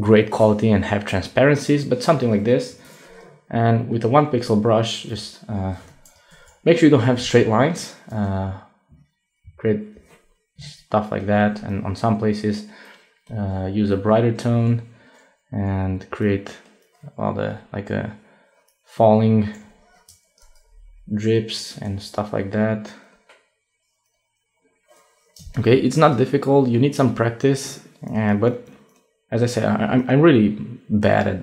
great quality and have transparencies, but something like this. And with a 1 pixel brush, just make sure you don't have straight lines. Create stuff like that, and on some places use a brighter tone and create like a falling drips and stuff like that. Okay, it's not difficult. You need some practice, but as I said, I'm really bad at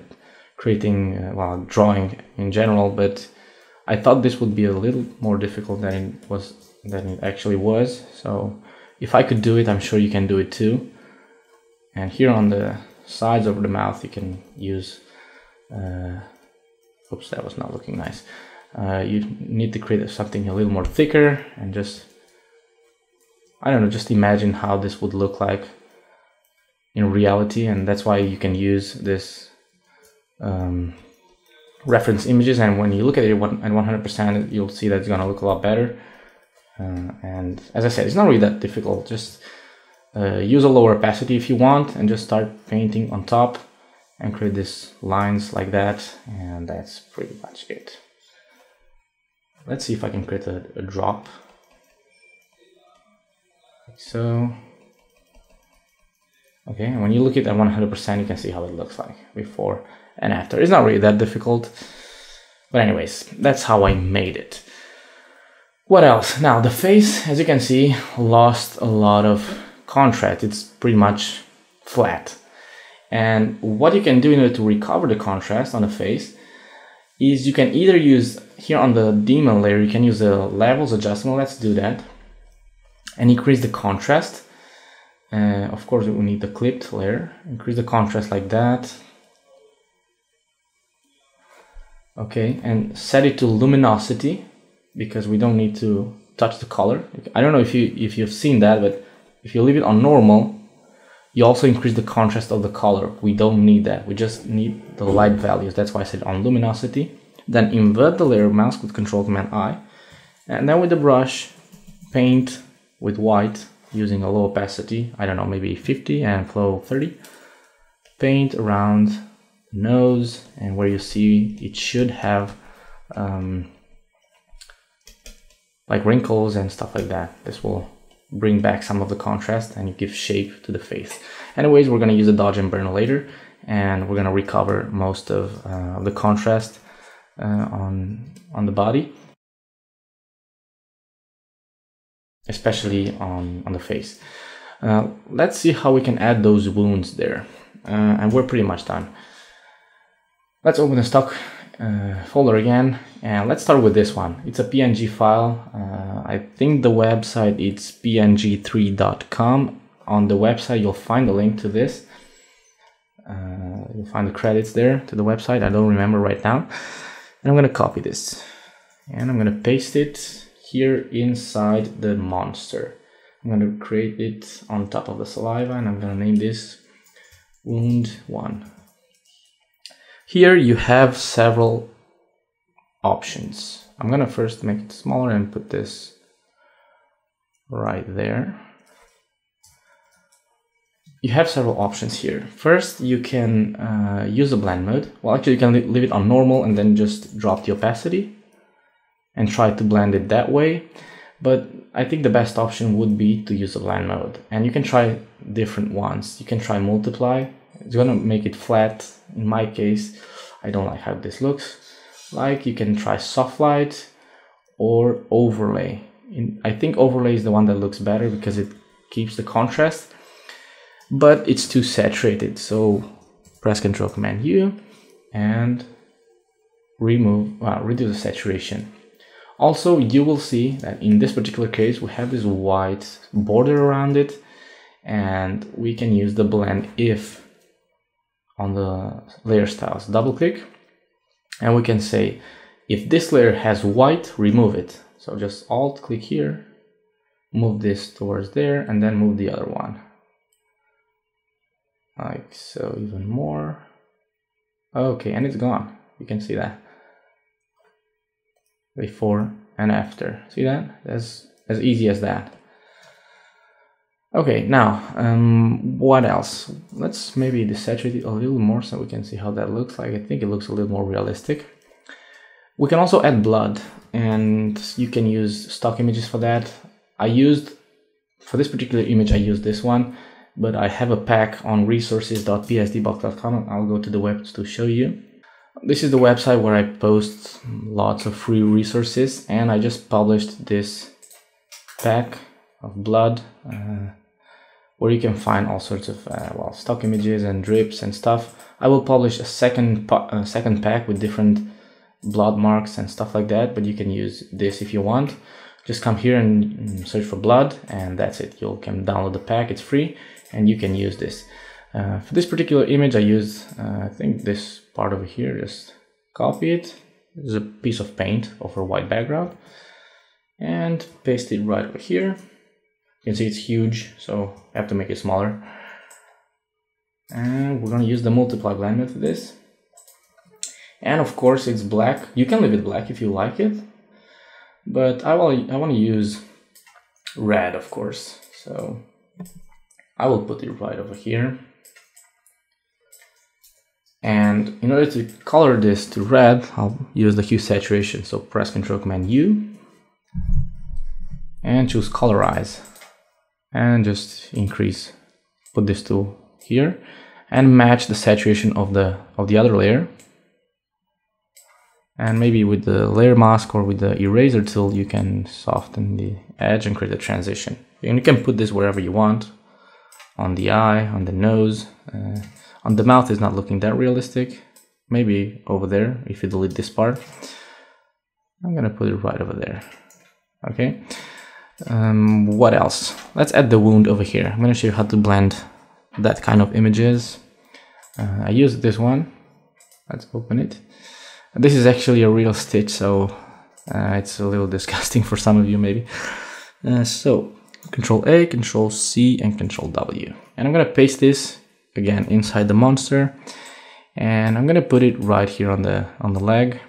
creating, drawing in general, but I thought this would be a little more difficult than it actually was. So if I could do it, I'm sure you can do it too. And here on the sides of the mouth, you can use, oops, that was not looking nice. You need to create something a little more thicker, and just, I don't know, just imagine how this would look like in reality. And that's why you can use this reference images, and when you look at it at 100%, you'll see that it's gonna look a lot better. And as I said, it's not really that difficult. Just use a lower opacity if you want, and just start painting on top, and create these lines like that, and that's pretty much it. Let's see if I can create a drop, like so. Okay, and when you look at it at 100%, you can see how it looks like before and after. It's not really that difficult, but anyways, that's how I made it. What else? Now, the face, as you can see, lost a lot of contrast. It's pretty much flat. And what you can do in order to recover the contrast on the face is you can either use, here on the Daemon layer, you can use the levels adjustment. Let's do that. And increase the contrast. Of course, we need the clipped layer. Increase the contrast like that. Okay, and set it to luminosity, because we don't need to touch the color. I don't know if you've seen that, but if you leave it on normal, you also increase the contrast of the color. We don't need that. We just need the light values. That's why I said on luminosity. Then invert the layer mask with Control-Command-I. And then with the brush, paint with white using a low opacity. I don't know, maybe 50 and flow 30. Paint around the nose, and where you see it should have like wrinkles and stuff like that. This will bring back some of the contrast and you give shape to the face. Anyways, we're going to use a dodge and burn later, and we're going to recover most of the contrast on the body, especially on the face. Let's see how we can add those wounds there, and we're pretty much done. Let's open the stock folder again, and let's start with this one. It's a PNG file. I think the website is png3.com. On the website you'll find the link to this. You'll find the credits there to the website. I don't remember right now. And I'm going to copy this and I'm going to paste it here inside the monster. I'm going to create it on top of the saliva, and I'm going to name this wound 1. Here you have several options. I'm going to first make it smaller and put this right there. You have several options here. First, you can use the blend mode. Well, actually, you can leave it on normal and then just drop the opacity and try to blend it that way. But I think the best option would be to use the blend mode. And you can try different ones. You can try multiply. It's gonna make it flat. In my case, I don't like how this looks. Like, you can try soft light or overlay. I think overlay is the one that looks better because it keeps the contrast, but it's too saturated. So press Ctrl-Command-U and reduce the saturation. Also, you will see that in this particular case, we have this white border around it, and we can use the blend if on the layer styles. Double click, and we can say, if this layer has white, remove it. So just alt click here, move this towards there, and then move the other one. Like so, even more. Okay, and it's gone. You can see that. Before and after. See that? That's as easy as that. Okay, now, what else? Let's maybe desaturate it a little more so we can see how that looks like. I think it looks a little more realistic. We can also add blood, and you can use stock images for that. For this particular image, I used this one, but I have a pack on resources.psdbox.com. I'll go to the web to show you. This is the website where I post lots of free resources, and I just published this pack of blood where you can find all sorts of stock images and drips and stuff. I will publish a second pack with different blood marks and stuff like that, but you can use this if you want. Just come here and search for blood, and that's it. You can download the pack, it's free, and you can use this. For this particular image, I used, I think this part over here, just copy it. There's a piece of paint over a white background, and paste it right over here. You can see it's huge, so I have to make it smaller. And we're going to use the multiply blend mode for this. And of course, it's black. You can leave it black if you like it, but I want to use red, of course. So I will put it right over here. And in order to color this to red, I'll use the hue saturation. So press Ctrl-Command-U and choose colorize, and just increase, put this tool here and match the saturation of the other layer. And maybe with the layer mask or with the eraser tool, you can soften the edge and create a transition. And you can put this wherever you want, on the eye, on the nose. On the mouth is not looking that realistic. Maybe over there, if you delete this part. I'm gonna put it right over there. Okay. What else? Let's add the wound over here. I'm gonna show you how to blend that kind of images. I used this one. Let's open it. This is actually a real stitch, so it's a little disgusting for some of you maybe. So Control-A, Control-C, and Control-W. And I'm gonna paste this again inside the monster, and I'm gonna put it right here on the leg.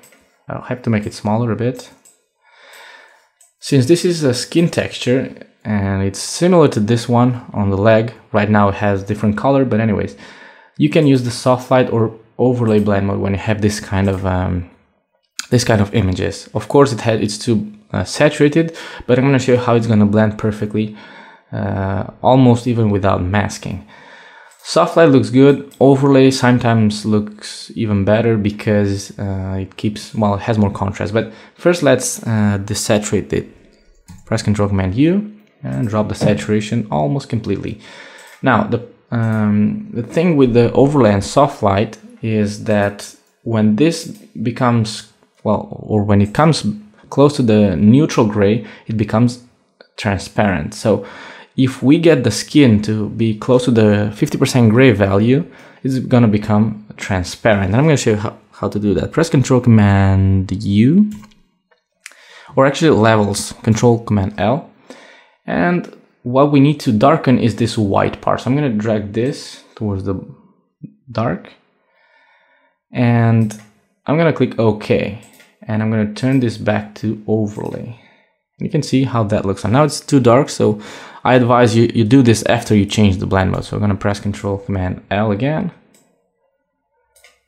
I'll have to make it smaller a bit. Since this is a skin texture and it's similar to this one on the leg, right now it has different color, but anyways, you can use the soft light or overlay blend mode when you have this kind of images. Of course, it's too saturated, but I'm gonna show you how it's gonna blend perfectly, almost even without masking. Soft light looks good. Overlay sometimes looks even better because it has more contrast. But first, let's desaturate it. Press Ctrl-Command-U and drop the saturation almost completely. Now, the thing with the overlay and soft light is that when this becomes, or when it comes close to the neutral gray, it becomes transparent. So if we get the skin to be close to the 50% gray value, it's gonna become transparent. And I'm gonna show you how to do that. Press Ctrl-Command-U, or actually levels, Ctrl-Command-L. And what we need to darken is this white part. So I'm gonna drag this towards the dark, and I'm gonna click OK. And I'm gonna turn this back to overlay. You can see how that looks. And now it's too dark, so I advise you do this after you change the blend mode. So I'm gonna press Ctrl-Command-L again,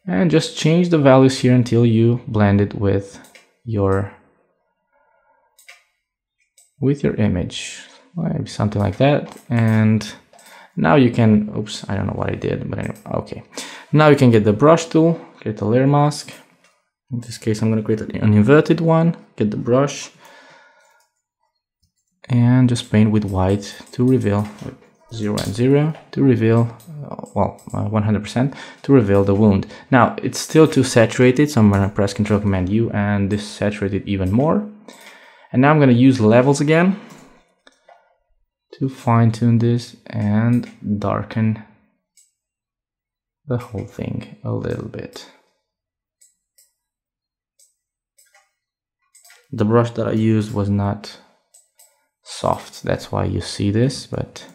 and just change the values here until you blend it with your image, maybe something like that. And now you can, oops, I don't know what I did, but anyway, okay. Now you can get the brush tool, create a layer mask. In this case, I'm gonna create an inverted one, get the brush, and just paint with white to reveal, 0 and 0 to reveal, 100% to reveal the wound. Now it's still too saturated, so I'm gonna press Ctrl-Command-U and desaturate it even more. And now I'm gonna use levels again to fine tune this and darken the whole thing a little bit. The brush that I used was not soft, that's why you see this, but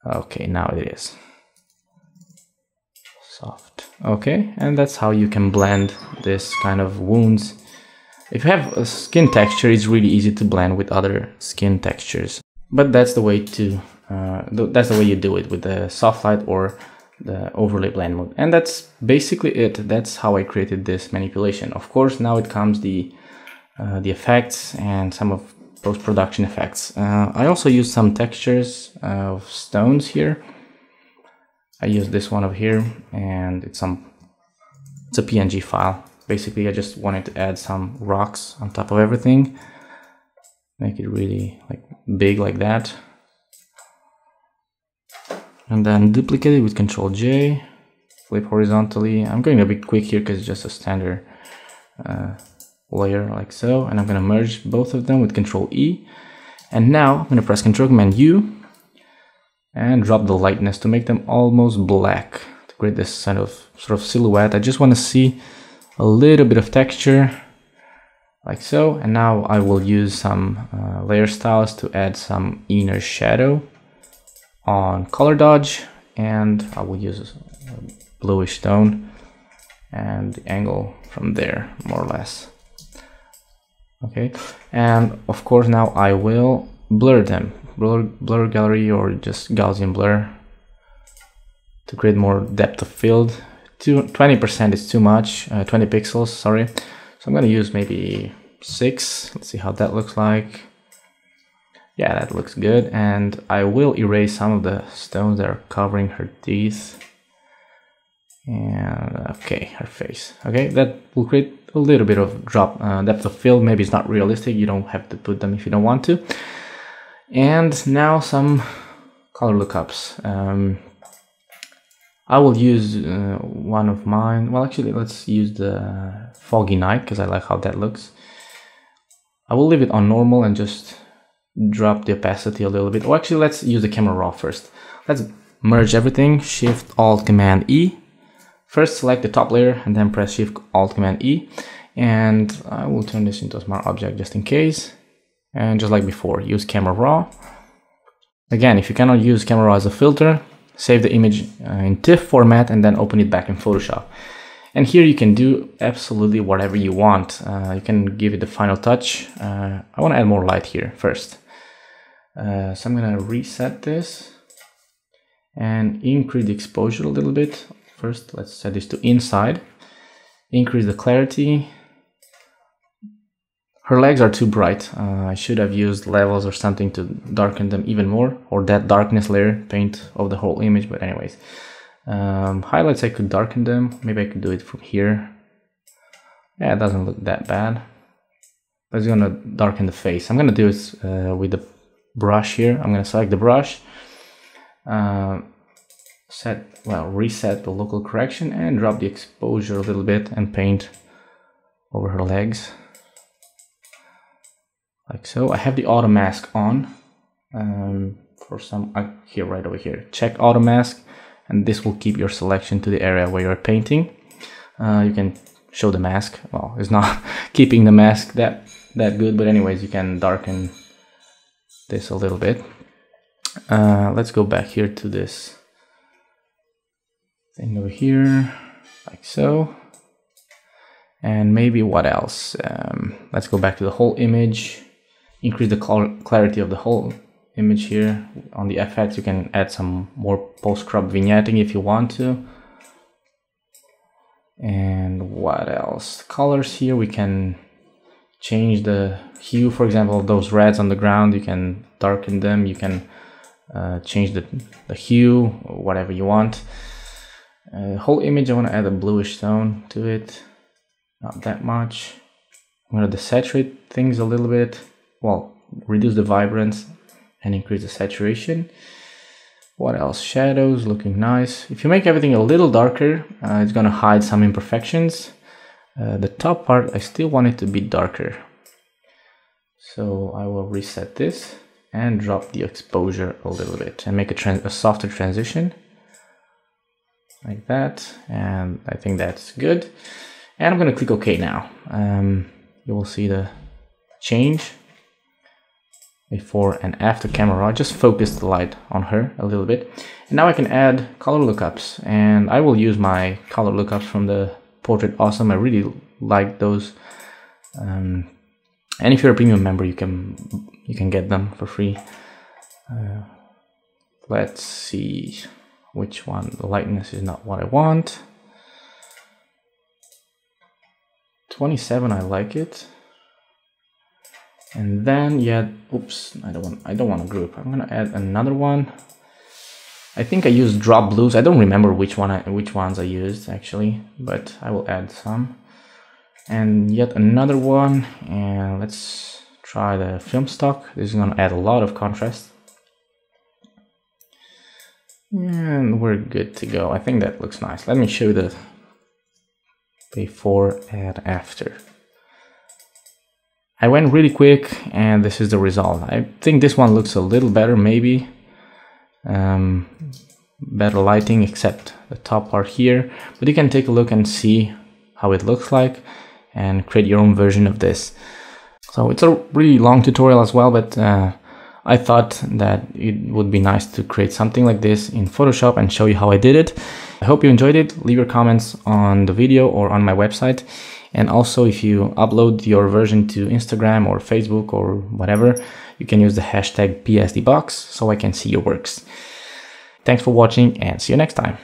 okay, now it is soft. Okay, and that's how you can blend this kind of wounds. If you have a skin texture, it's really easy to blend with other skin textures, but that's the way you do it with the soft light or the overlay blend mode. And that's basically it. That's how I created this manipulation. Of course, now it comes the effects and some of post-production effects. I also use some textures of stones here. I use this one over here, and it's a PNG file. Basically, I just wanted to add some rocks on top of everything, make it really big like that, and then duplicate it with Ctrl-J, flip horizontally. I'm going a bit quick here because it's just a standard layer like so, and I'm going to merge both of them with Ctrl-E. And now I'm going to press Ctrl-Command-U and drop the lightness to make them almost black to create this sort of silhouette. I just want to see a little bit of texture like so. And now I will use some layer styles to add some inner shadow on color dodge, and I will use a bluish tone and the angle from there, more or less. Okay, and of course now I will blur them, blur gallery or just Gaussian blur to create more depth of field. 20% is too much, 20 pixels, sorry. So I'm gonna use maybe 6. Let's see how that looks like. Yeah, that looks good. And I will erase some of the stones that are covering her teeth. And okay, her face. Okay, that will create a little bit of drop depth of field. Maybe it's not realistic. You don't have to put them if you don't want to. And now some color lookups. I will use one of mine. Well, actually, let's use the Foggy Night because I like how that looks. I will leave it on normal and just drop the opacity a little bit. Oh, actually, let's use the camera raw first. Let's merge everything. Shift Alt Command E. First, select the top layer and then press Shift Alt Command E. And I will turn this into a smart object just in case. And just like before, use camera raw. Again, if you cannot use camera raw as a filter, save the image in TIFF format and then open it back in Photoshop. And here you can do absolutely whatever you want. You can give it the final touch. I want to add more light here first. So I'm going to reset this and increase the exposure a little bit. First, let's set this to inside. Increase the clarity. Her legs are too bright. I should have used levels or something to darken them even more, or that darkness layer, paint over the whole image, but anyways. Highlights, I could darken them. Maybe I could do it from here. Yeah, it doesn't look that bad. Let's gonna darken the face. I'm gonna do it with the brush here. I'm gonna select the brush, reset the local correction and drop the exposure a little bit and paint over her legs. Like so. I have the auto mask on for some here, right over here. Check auto mask, and this will keep your selection to the area where you're painting. You can show the mask. Well, it's not keeping the mask that good, but anyways, you can darken this a little bit. Let's go back here to this thing over here, like so. And maybe what else? Let's go back to the whole image. Increase the clarity of the whole image here. On the effects, you can add some more post-crop vignetting if you want to. And what else? Colors here, we can change the hue, for example, of those reds on the ground. You can darken them, you can change the hue, or whatever you want. Whole image, I want to add a bluish tone to it. Not that much. I'm going to desaturate things a little bit. Well, reduce the vibrance and increase the saturation. What else? Shadows looking nice. If you make everything a little darker, it's going to hide some imperfections. The top part, I still want it to be darker. So I will reset this and drop the exposure a little bit and make a softer transition. Like that. And I think that's good. And I'm going to click OK now. You will see the change. Before and after camera raw. Just focus the light on her a little bit. And now I can add color lookups, and I will use my color lookups from the Portrait Awesome. I really like those. And if you're a premium member, you can get them for free. Let's see which one. The lightness is not what I want. 27, I like it. And then, yeah, oops, I don't want a group. I'm gonna add another one. I think I used drop blues. I don't remember which ones I used actually, but I will add some. And yet another one, and let's try the film stock. This is gonna add a lot of contrast. And we're good to go. I think that looks nice. Let me show you the before and after. I went really quick and this is the result. I think this one looks a little better, maybe. Better lighting except the top part here. But you can take a look and see how it looks like and create your own version of this. So it's a really long tutorial as well, but I thought that it would be nice to create something like this in Photoshop and show you how I did it. I hope you enjoyed it. Leave your comments on the video or on my website. And also, if you upload your version to Instagram or Facebook or whatever, you can use the hashtag PSDBox so I can see your works. Thanks for watching and see you next time.